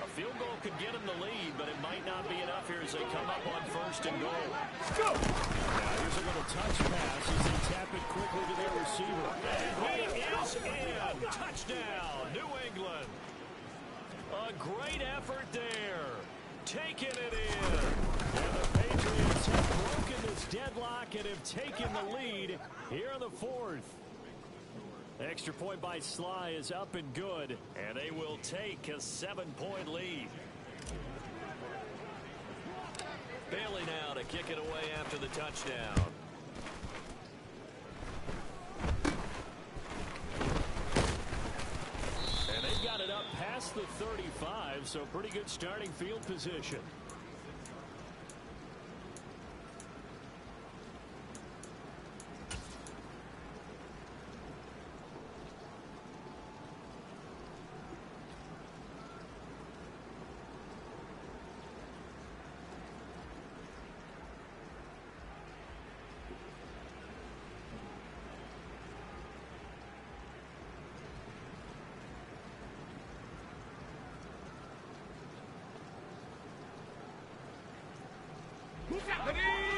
A field goal could get him the lead, but it might not be enough here as they come up on 1st and goal. Go. Now here's a little touch pass as they tap it quickly to their receiver. And he is in. Touchdown, New England. A great effort there. Taking it in. And the Patriots have broken this deadlock and have taken the lead here in the 4th. Extra point by Sly is up and good, and they will take a 7-point lead. Bailey now to kick it away after the touchdown. And they've got it up past the 35, so pretty good starting field position.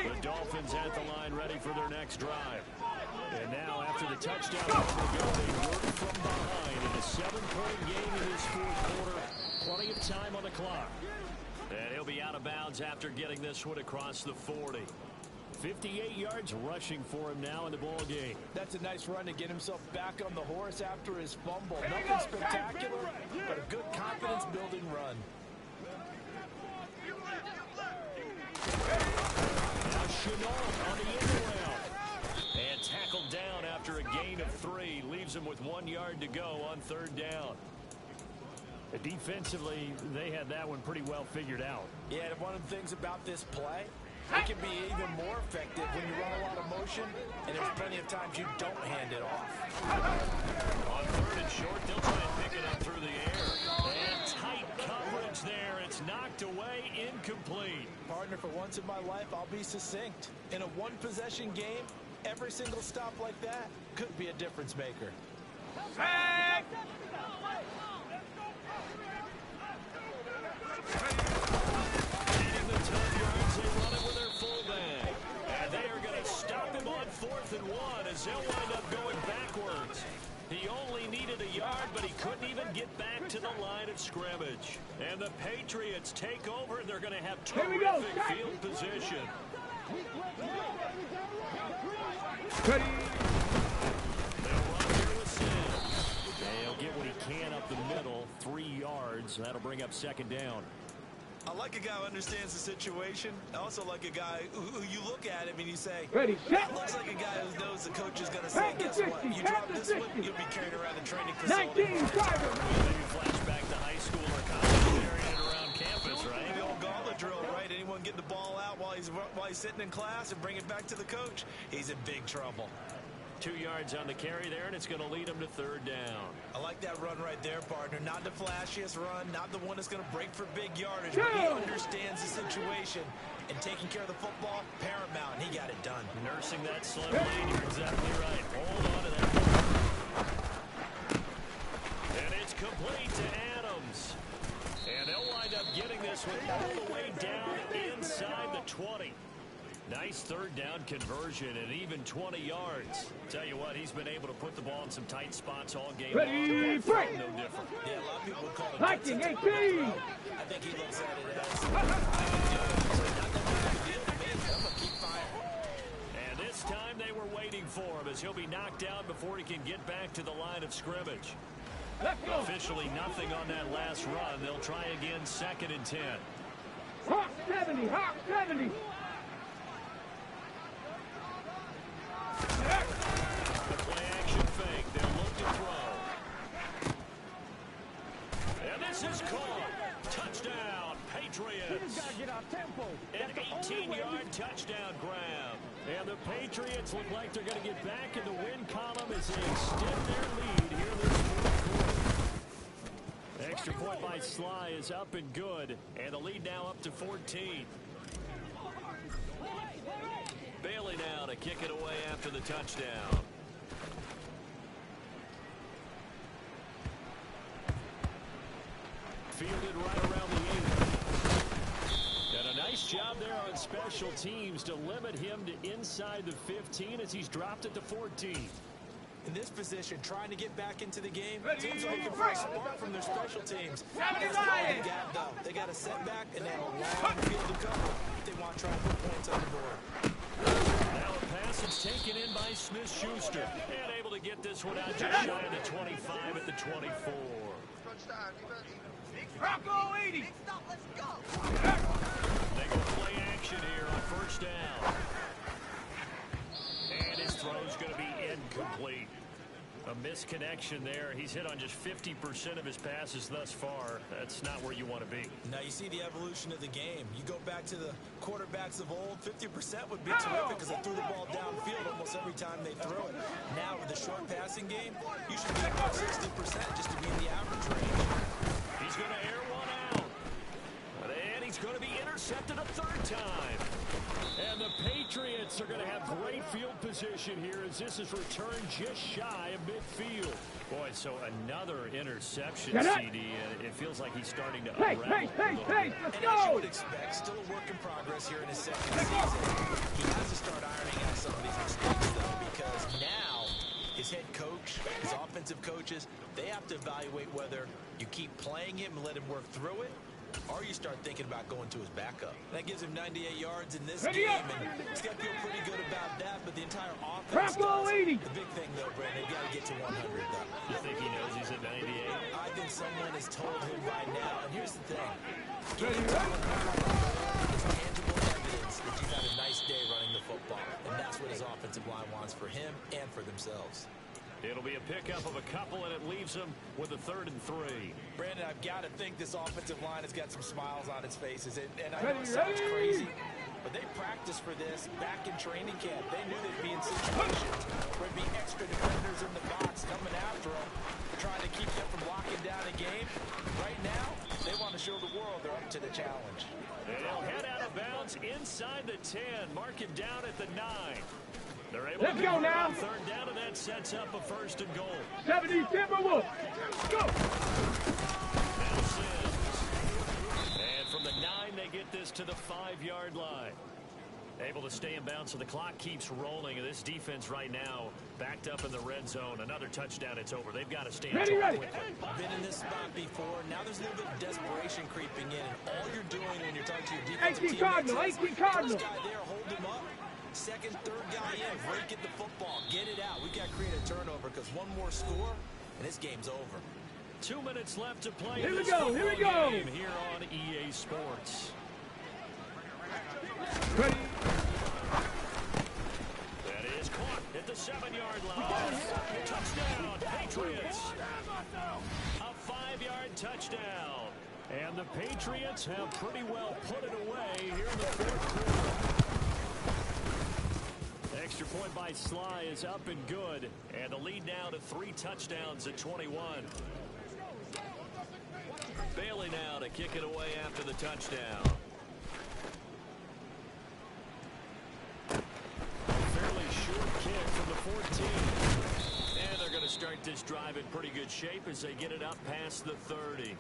The Dolphins at the line ready for their next drive. And now after the touchdown, they work from behind in a 7-point game in this 4th quarter. Plenty of time on the clock. And he'll be out of bounds after getting this one across the 40. 58 yards rushing for him now in the ball game. That's a nice run to get himself back on the horse after his fumble. Nothing spectacular, but a good confidence-building run. Now Chenault on the inround. And tackled down after a gain of 3. Leaves him with 1 yard to go on 3rd down. Defensively, they had that one pretty well figured out. Yeah, and one of the things about this play, it can be even more effective when you run a lot of motion, and there's plenty of times you don't hand it off. On 3rd and short, they'll try and pick it up through the air. And tight coverage there. It's knocked away, incomplete. Partner, for once in my life, I'll be succinct. In a one-possession game, every single stop like that could be a difference maker. Hey! Needing the 10 yards, they run it with their fullback. And they are going to stop him on 4th and 1 as they'll wind up going backwards. He only needed a yard, but he couldn't even get back to the line of scrimmage. And the Patriots take over, and they're going to have terrific field position. Ready. They'll run here with Sims. They'll get what he can up the middle, 3 yards. That'll bring up 2nd down. I like a guy who understands the situation. I also like a guy who you look at him and you say, Ready, set. that looks like a guy who knows the coach is going to say, guess what? You drop this one, you'll be carried around the training facility. 19, driver. Maybe flashback to high school or college, carrying it around campus, right? The old gauntlet drill, right? Anyone get the ball out while he's sitting in class and bring it back to the coach, he's in big trouble. 2 yards on the carry there, and it's going to lead him to 3rd down. I like that run right there, partner. Not the flashiest run, not the one that's going to break for big yardage, but he understands the situation, and taking care of the football, paramount, and he got it done. Nursing that slow lead, you're exactly right. Hold on to that. And it's complete to Adams. And they'll wind up getting this one all the way down inside the 20. Nice third down conversion and even 20 yards. Tell you what, he's been able to put the ball in some tight spots all game long. Ready, break! No different. Yeah, a lot of people would call it Liking 18! I think he looks at it as, I can do it. So not that big of a deal to me. I'm going to keep firing. And this time they were waiting for him as he'll be knocked down before he can get back to the line of scrimmage. Let's go! Officially nothing on that last run. They'll try again 2nd and 10. Hawk 70! Hawk 70! The play action fake. They'll look to throw. And this is caught. Touchdown, Patriots. An 18-yard touchdown grab. And the Patriots look like they're going to get back in the win column as they extend their lead here in this fourth quarter. Extra point by Sly is up and good. And the lead now up to 14. Bailey now to kick it away after the touchdown. Fielded right around the 8. And a nice job there on special teams to limit him to inside the 15 as he's dropped it to 14. In this position, trying to get back into the game, teams are looking for a spark from their special teams. That's all they got, though. They got a setback, and they have a long field to cover if they want to try and put points on the board. Now a pass is taken in by Smith-Schuster. And able to get this one out just shy of the 25 at the 24. Rocco 80! They go play action here on first down. And his throw's going to be incomplete. A misconnection there. He's hit on just 50% of his passes thus far. That's not where you want to be. Now you see the evolution of the game. You go back to the quarterbacks of old, 50% would be terrific because they threw the ball downfield almost every time they threw it. Now with the short passing game, you should be about 60% just to be in the average range. He's going to air one out. And he's going to be intercepted a third time. And the Patriots are going to have great field position here as this is returned just shy of midfield. Boy, so another interception, CD, and it feels like he's starting to unravel. Hey, And as you would expect, still a work in progress here in his second season. He has to start ironing out some of these mistakes, though, because now his head coach, his offensive coaches, they have to evaluate whether you keep playing him and let him work through it, or you start thinking about going to his backup. That gives him 98 yards in this game, and he's got to feel pretty good about that, but the entire offense does. The big thing, though, Brandon, they've got to get to 100, though. You think he knows he's at 98? I think someone has told him by now, and here's the thing. Getting to 100 is tangible evidence that you've had a nice day running the football, and that's what his offensive line wants for him and for themselves. It'll be a pickup of a couple, and it leaves him with a 3rd and 3. Brandon, I've got to think this offensive line has got some smiles on its faces. And I know it sounds crazy, but they practiced for this back in training camp. They knew they'd be in situations where there'd be extra defenders in the box coming after them, trying to keep them from locking down a game. Right now, they want to show the world they're up to the challenge. And he'll head out of bounds inside the 10, mark him down at the 9. They're able Let's to go now. 3rd down, and that sets up a 1st and goal. 70 Timberwolves. Go. Now Sims. And from the 9, they get this to the 5-yard line. Able to stay in bounds, so the clock keeps rolling. And this defense right now backed up in the red zone. Another touchdown, it's over. They've got to stand Ready. quickly. Been in this spot before. Now there's a little bit of desperation creeping in. And all you're doing when you're talking to your defensive teammates is first guy there, hold him up. Second, third guy in, break at the football, get it out. We've got to create a turnover because one more score, and this game's over. 2 minutes left to play. Here we this go, here we go. game here on EA Sports. Ready. That is caught at the 7-yard line. Touchdown, Patriots. A 5-yard touchdown. And the Patriots have pretty well put it away here in the 4th quarter. Extra point by Sly is up and good. And the lead now to 3 touchdowns at 21. Bailey now to kick it away after the touchdown. Fairly short kick from the 14. And they're going to start this drive in pretty good shape as they get it up past the 30.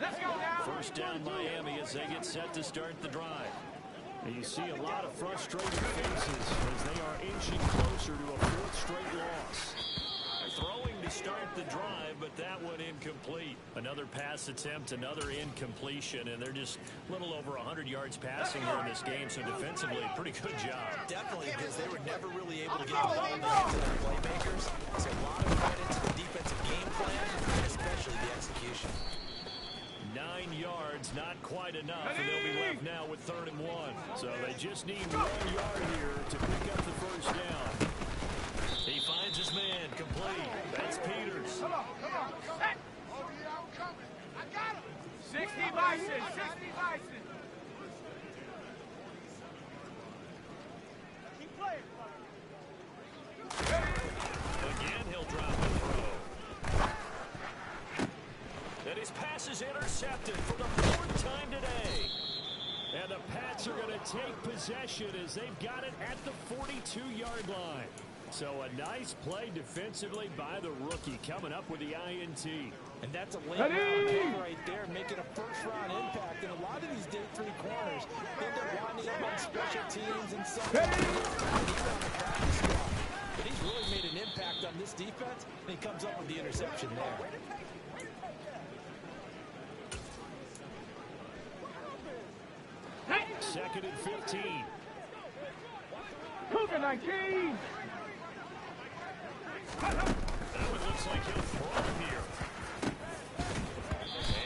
Let's go now. First down Miami as they get set to start the drive. And you see a lot of frustrated faces as they are inching closer to a fourth straight loss. Throwing to start the drive, but that one incomplete. Another pass attempt, another incompletion, and they're just a little over 100 yards passing here in this game, so defensively, pretty good job. Definitely, because they were never really able to get the ball into the hands of their playmakers. So a lot of credit to the defensive game plan, and especially the execution. 9 yards, not quite enough, and they'll be left now with 3rd and 1. So they just need 1 yard here to pick up the first down. He finds his man, complete. That's Peters. Come on. Hey. Oh, yeah, I'm coming. I got him. 60 Bison. Keep playing. Again, he'll drop the throw. And his pass is intercepted for the 4th time today. And the Pats are going to take possession as they've got it at the 42-yard line. So a nice play defensively by the rookie, coming up with the INT. And that's a late round pick right there, making a first-round impact. And a lot of these day 3 corners end up winding up on special teams and some on the practice squad. But he's really made an impact on this defense, and he comes up with the interception there. Second and 15. Cougar 19. That one looks like he'll throw it here.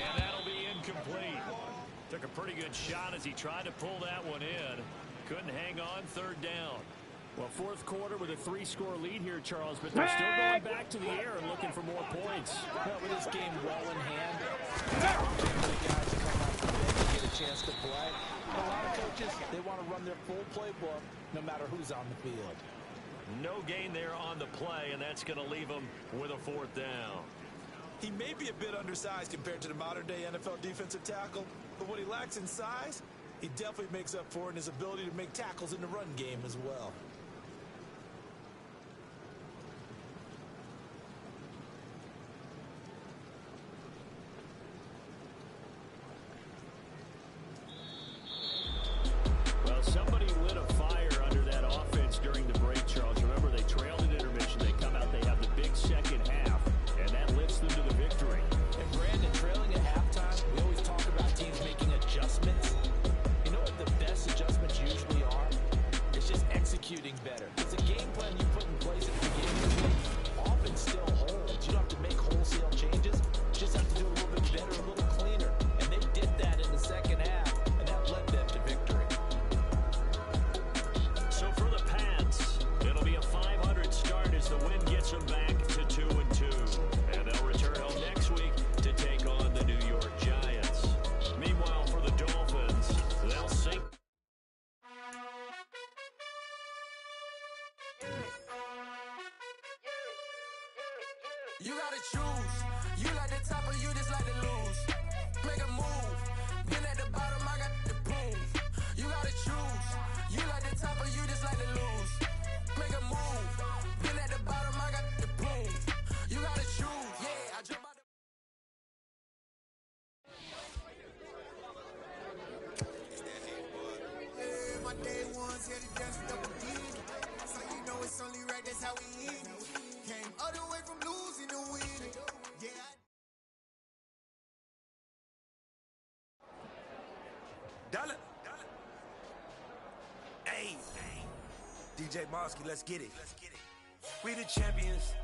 And that'll be incomplete. Took a pretty good shot as he tried to pull that one in. Couldn't hang on, 3rd down. Well, 4th quarter with a 3-score lead here, Charles, but they're still going back to the air and looking for more points. Well, with this game well in hand, the guys come out from the bench get a chance to play. And a lot of coaches, they want to run their full playbook no matter who's on the field. No gain there on the play, and that's going to leave him with a 4th down. He may be a bit undersized compared to the modern-day NFL defensive tackle, but what he lacks in size, he definitely makes up for it in his ability to make tackles in the run game as well. Well, somebody lit a fire under that offense during the break, Charles. Remember, they trailed at intermission. They come out, they have the big second half, and that lifts them to the victory. And Brandon, trailing at halftime, we always talk about teams making adjustments. You know what the best adjustments usually are? It's just executing better. It's a game plan you put in place at the beginning of the game. Often still holds. You don't have to make wholesale changes. You just have to do a little bit better, a little cleaner. And they did that in the second half, and that led them to victory. So for the Pats, it'll be a 500 start as the win gets them back to 2-2. And they'll return home next week to take on the New York Giants. Meanwhile, for the Dolphins, they'll sink. You gotta choose. You like the top or you just like to lose. Make a move. Been at the bottom, I got the proof. You gotta choose. You like the top or you just like to lose. Make a move. Been at the bottom, I got the proof. You gotta choose. Yeah, I jump out the... Yeah, my day ones here to dance double D. So you know it's only right, that's how we eat. Came all the way from losing to winning. Yeah. Dollar. Hey. DJ Mosky, let's get it. We the champions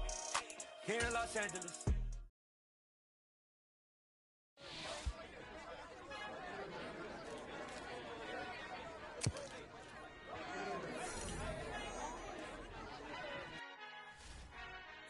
here in Los Angeles.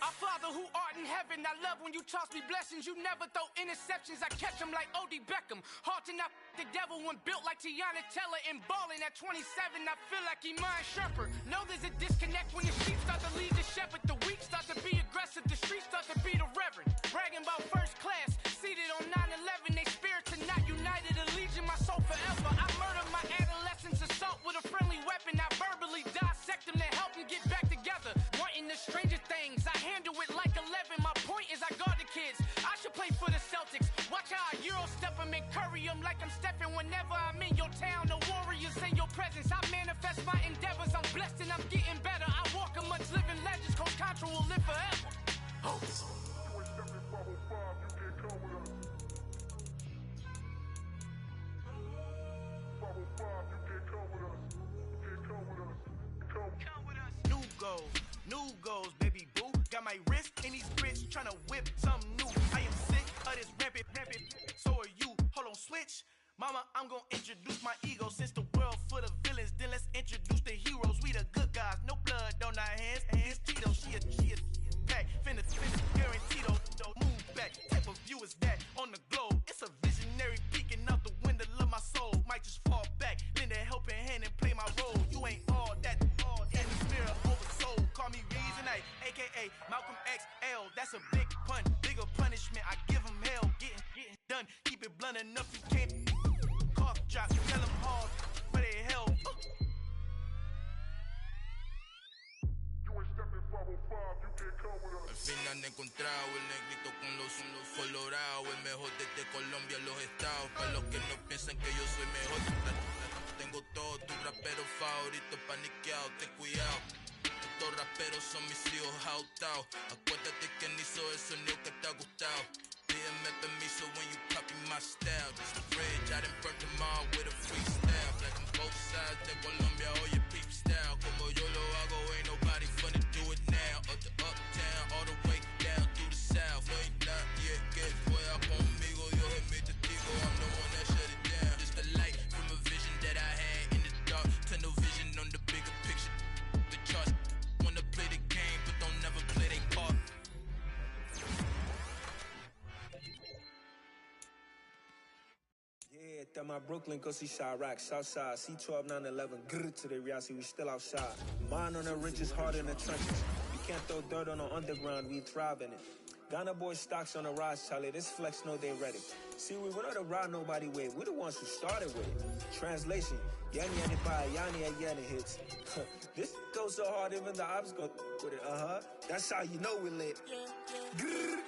Our Father who art in heaven, I love when you toss me blessings. You never throw interceptions, I catch them like O.D. Beckham. Hard to not the devil when built like Tiana Teller and balling at 27. I feel like Iman Shumpert. Know there's a disconnect when the sheep start to lead the shepherd. The weak start to be aggressive, the streets start to be the reverend. Bragging about first class, seated on 9/11. They spirits are not united, a legion, my soul forever. I murder my adolescence, assault with a friendly weapon. I verbally dissect them to help them get back together. Wanting the stranger things, I handle it like 11. My point is I guard the kids. I should play for the Celtics. Watch how I Euro step them and curry them like I'm Stephen. Whenever I'm in your town, the warriors in your presence. I manifest my endeavors. I'm blessed and I'm getting better. I walk amongst living legends. Coach Contra will live forever. Oh. New goals, baby boo. Got my wrist in these grits, tryna whip something new. I am sick of this rampant. So are you. Hold on, switch. Mama, I'm gonna introduce my ego. Since the world full of villains, then let's introduce the heroes. We the good guys, no blood on our hands. This Tito, she a pack. Finna, guaranteed don't move back. Type of view is that on the globe? It's a visionary peeking out the window of my soul. Might just fall back, lend a helping hand and play my role. You ain't all that, in the mirror oversold. Call me Reason A, aka Malcolm XL. That's a big pun, bigger punishment. I give him hell, getting done. Keep it blunt enough, you can't cough drop. Tell them hard, where they hell. Al fin han encontrado el negrito con los colorados, el mejor desde Colombia, los estados. Para los que no piensan que yo soy mejor, tengo todos tus raperos favoritos paniqueados, ten cuidado. Estos raperos son mis hijos jautados. Acuérdate que ni hizo el sonido que te ha gustado. Pídeme permiso when you copy my style. Just a bridge, I done burnt them all with a freestyle. Black on both sides de Colombia, oye peep style. Como yo lo hago, ain't nobody funny do it now. Up to uptown, all the way down through the south. No hay nadie que pueda conmigo, Dios es mi testigo. I'm the one that shut it down. Just a light from a vision that I had in the dark. Tunnel vision on the bigger picture. The charts wanna play the game, but don't never play their part. Yeah, that my Brooklyn, go see Chirac, Southside, C12, 911, grr to the reality, we still outside. Mine on the ridges, hard in the trenches. You can't throw dirt on the underground, we thrive in it. Ghana boys stocks on the rise, Charlie, this flex know they ready. See, we not to ride nobody with, we the ones who started with it. Translation, yani yani by yani yani hits. This goes so hard, even the ops go with it, That's how you know we lit. Grr,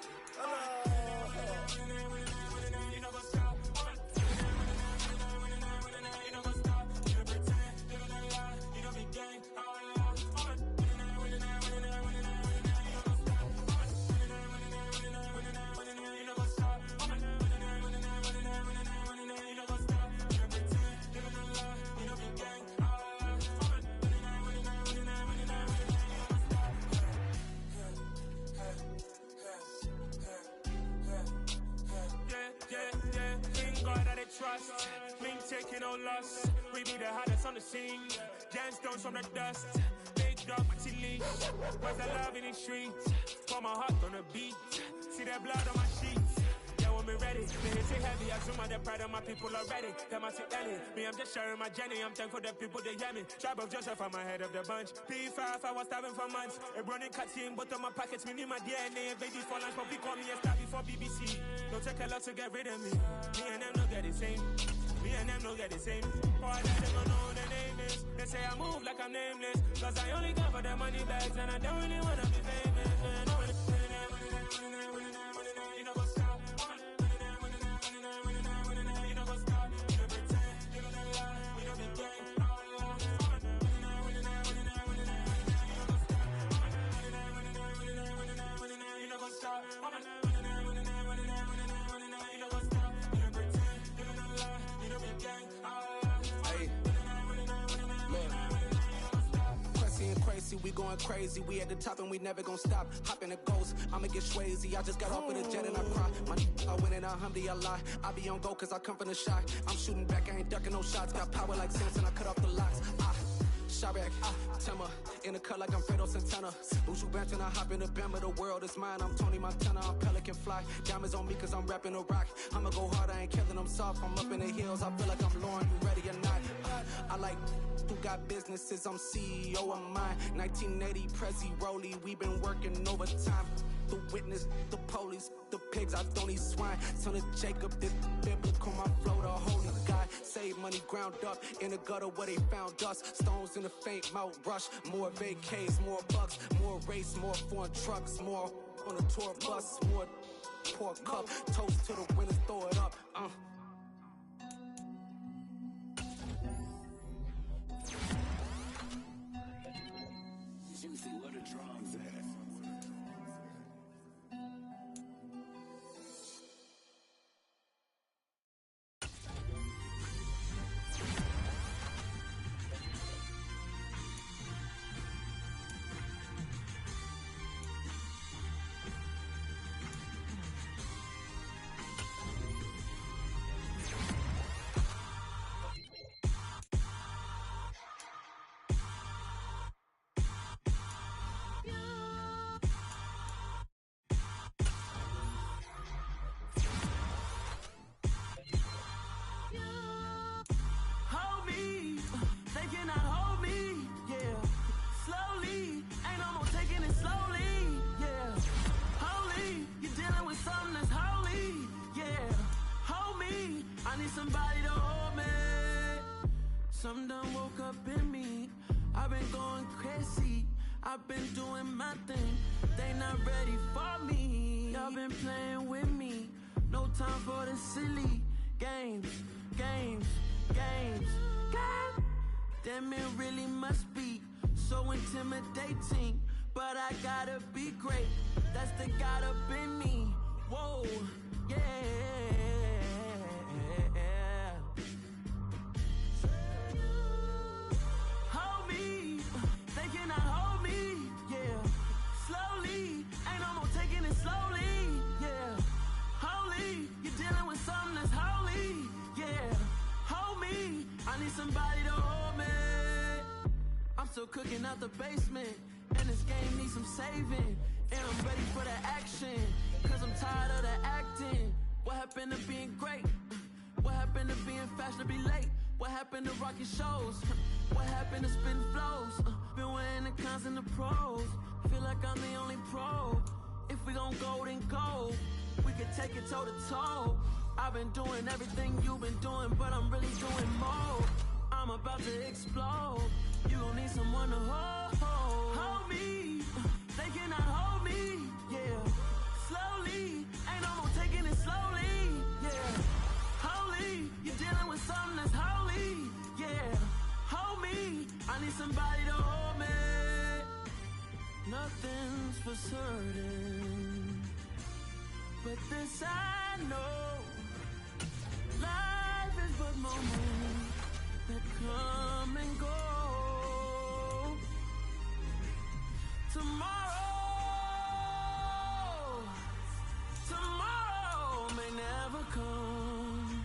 trust, me taking no loss. We be the hottest on the scene. Gemstones from the dust. Big dog, Matty leash. Where's the love in the streets? Pour my heart on the beat. See that blood on my sheets. Yeah, when we ready, they hit it heavy. I zoom out the pride of my people already. Them I see Ellie. Me, I'm just sharing my journey. I'm thankful that people they hear me. Tribe of Joseph, I'm ahead of the bunch. P5, I was starving for months. A running cutscene, but on my pockets, me need my DNA. Invade these four lines, but we call me a star before BBC. Don't take a lot to get rid of me. Me and them don't get the same. Me and them don't get the same. All that they don't know the name is. They say I move like I'm nameless. Cause I only come for the money bags and I don't really wanna be famous. You know what's up? You know what's up? You don't pretend, you don't lie, you don't be gang. You know what's up? We going crazy, we at the top and we never gonna stop. Hop in a ghost, I'ma get swayzy. I just got off with a jet and I cry. I win in a Humvee, I lie. I be on go cause I come from the shot. I'm shooting back, I ain't ducking no shots. Got power like Samson, I cut off the locks. Shabak, Timmer, in the cut like I'm Fredo Santana. Buju Banton, I hop in the Bama, the world is mine. I'm Tony Montana, I'm Pelican Fly. Diamonds on me cause I'm rapping a rock. I'ma go hard, I ain't killing them soft. I'm up in the hills, I feel like I'm Lauren, you ready or not? I like who got businesses, I'm CEO of mine. 1980, Prezi Rolly, we been working overtime. The witness, the police, the pigs, I don't eat swine. Son of Jacob, this biblical, my flow, the holy guy. Save money ground up in the gutter where they found dust. Stones in the faint mouth rush. More vacays, more bucks, more race, more foreign trucks, more on a tour bus, more poor cup. Toast to the winners, throw it up. I need somebody to hold me. Something done woke up in me. I've been going crazy. I've been doing my thing. They not ready for me. Y'all been playing with me. No time for the silly games. Damn, it really must be so intimidating. But I gotta be great. That's the God up in me. Whoa, yeah. Hold me, they cannot hold me, yeah. Slowly, ain't no more taking it slowly, yeah. Holy, you're dealing with something that's holy, yeah. Hold me, I need somebody to hold me. I'm still cooking out the basement, and this game needs some saving. And I'm ready for the action, cause I'm tired of the acting. What happened to being great? What happened to being fashionably late? What happened to rocking shows? What happened to spitting flows? Been wearing the cons and the pros. Feel like I'm the only pro. If we gon' go, then go. We could take it toe to toe. I've been doing everything you've been doing, but I'm really doing more. I'm about to explode. You gon' need someone to hold me. They cannot hold me, yeah. Slowly, ain't no more taking it slowly, yeah. Holy, you're dealing with something that's holy, yeah. Hold me, I need somebody to hold me. Nothing's for certain, but this I know. Life is but moments that come and go. Tomorrow may never come,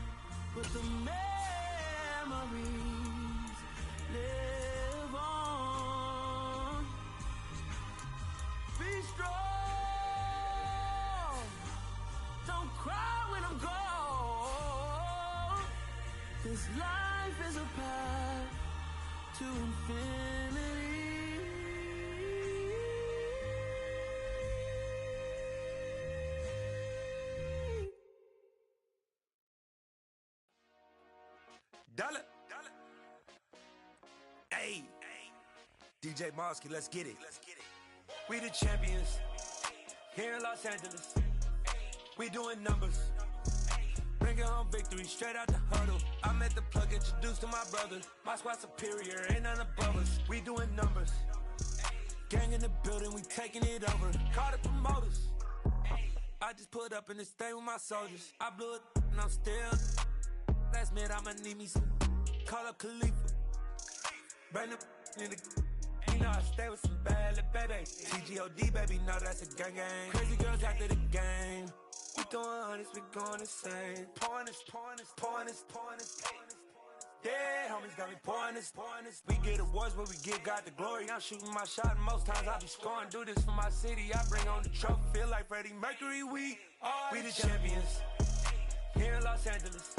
but the memories live on. Be strong, don't cry when I'm gone. This life is a path to infinity. Dollar. Hey, DJ Mosky, let's get it. We the champions here in Los Angeles. We doing numbers. Bringing home victory straight out the huddle. I'm at the plug, introduced to my brother. My squad superior, ain't none above us. We doing numbers. Gang in the building, we taking it over. Call the promoters. I just put up in this thing with my soldiers. I blew it and I'm still. Last minute, I'ma need me some. Call up Khalifa. Bring them in the. You know I stay with some bad little baby. TGOD, baby, know that's a gang gang. Crazy girls after the game. We throwing hundreds, we going insane. Pouring this. Yeah, homies got me pouring this. We get awards, but we give God the glory. I'm shooting my shot, and most times I be scoring. Do this for my city, I bring on the trophy. Feel like Freddie Mercury, we the champions. Here in Los Angeles.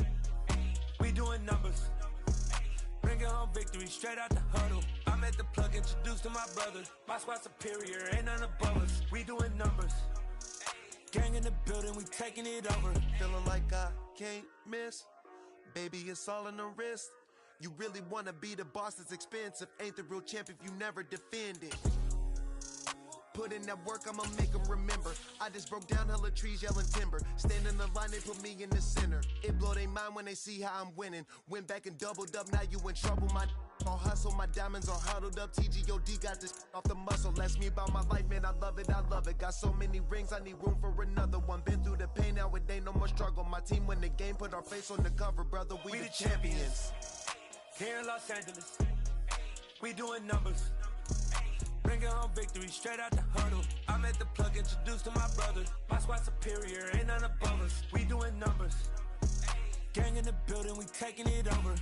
We doing numbers. Bringing home victory straight out the huddle. I'm at the plug, introduced to my brother. My squad superior, ain't none above us. We doing numbers. Gang in the building, we taking it over. Feeling like I can't miss. Baby, it's all in the wrist. You really wanna be the boss, it's expensive. Ain't the real champ if you never defend it. Put in that work, I'ma make them remember. I just broke down hella trees, yelling timber. Stand in the line, they put me in the center. It blow they mind when they see how I'm winning. Went back and doubled up, now you in trouble. My all hustle, my diamonds are huddled up. TGOD got this off the muscle. Ask me about my life, man, I love it. Got so many rings, I need room for another one. Been through the pain, now it ain't no more struggle. My team win the game, put our face on the cover, brother. We the champions. Here in Los Angeles, we doing numbers. Bringing home victory straight out the huddle. I'm at the plug, introduced to my brother. My squad superior, ain't none above us. We doing numbers. Gang in the building, we taking it over.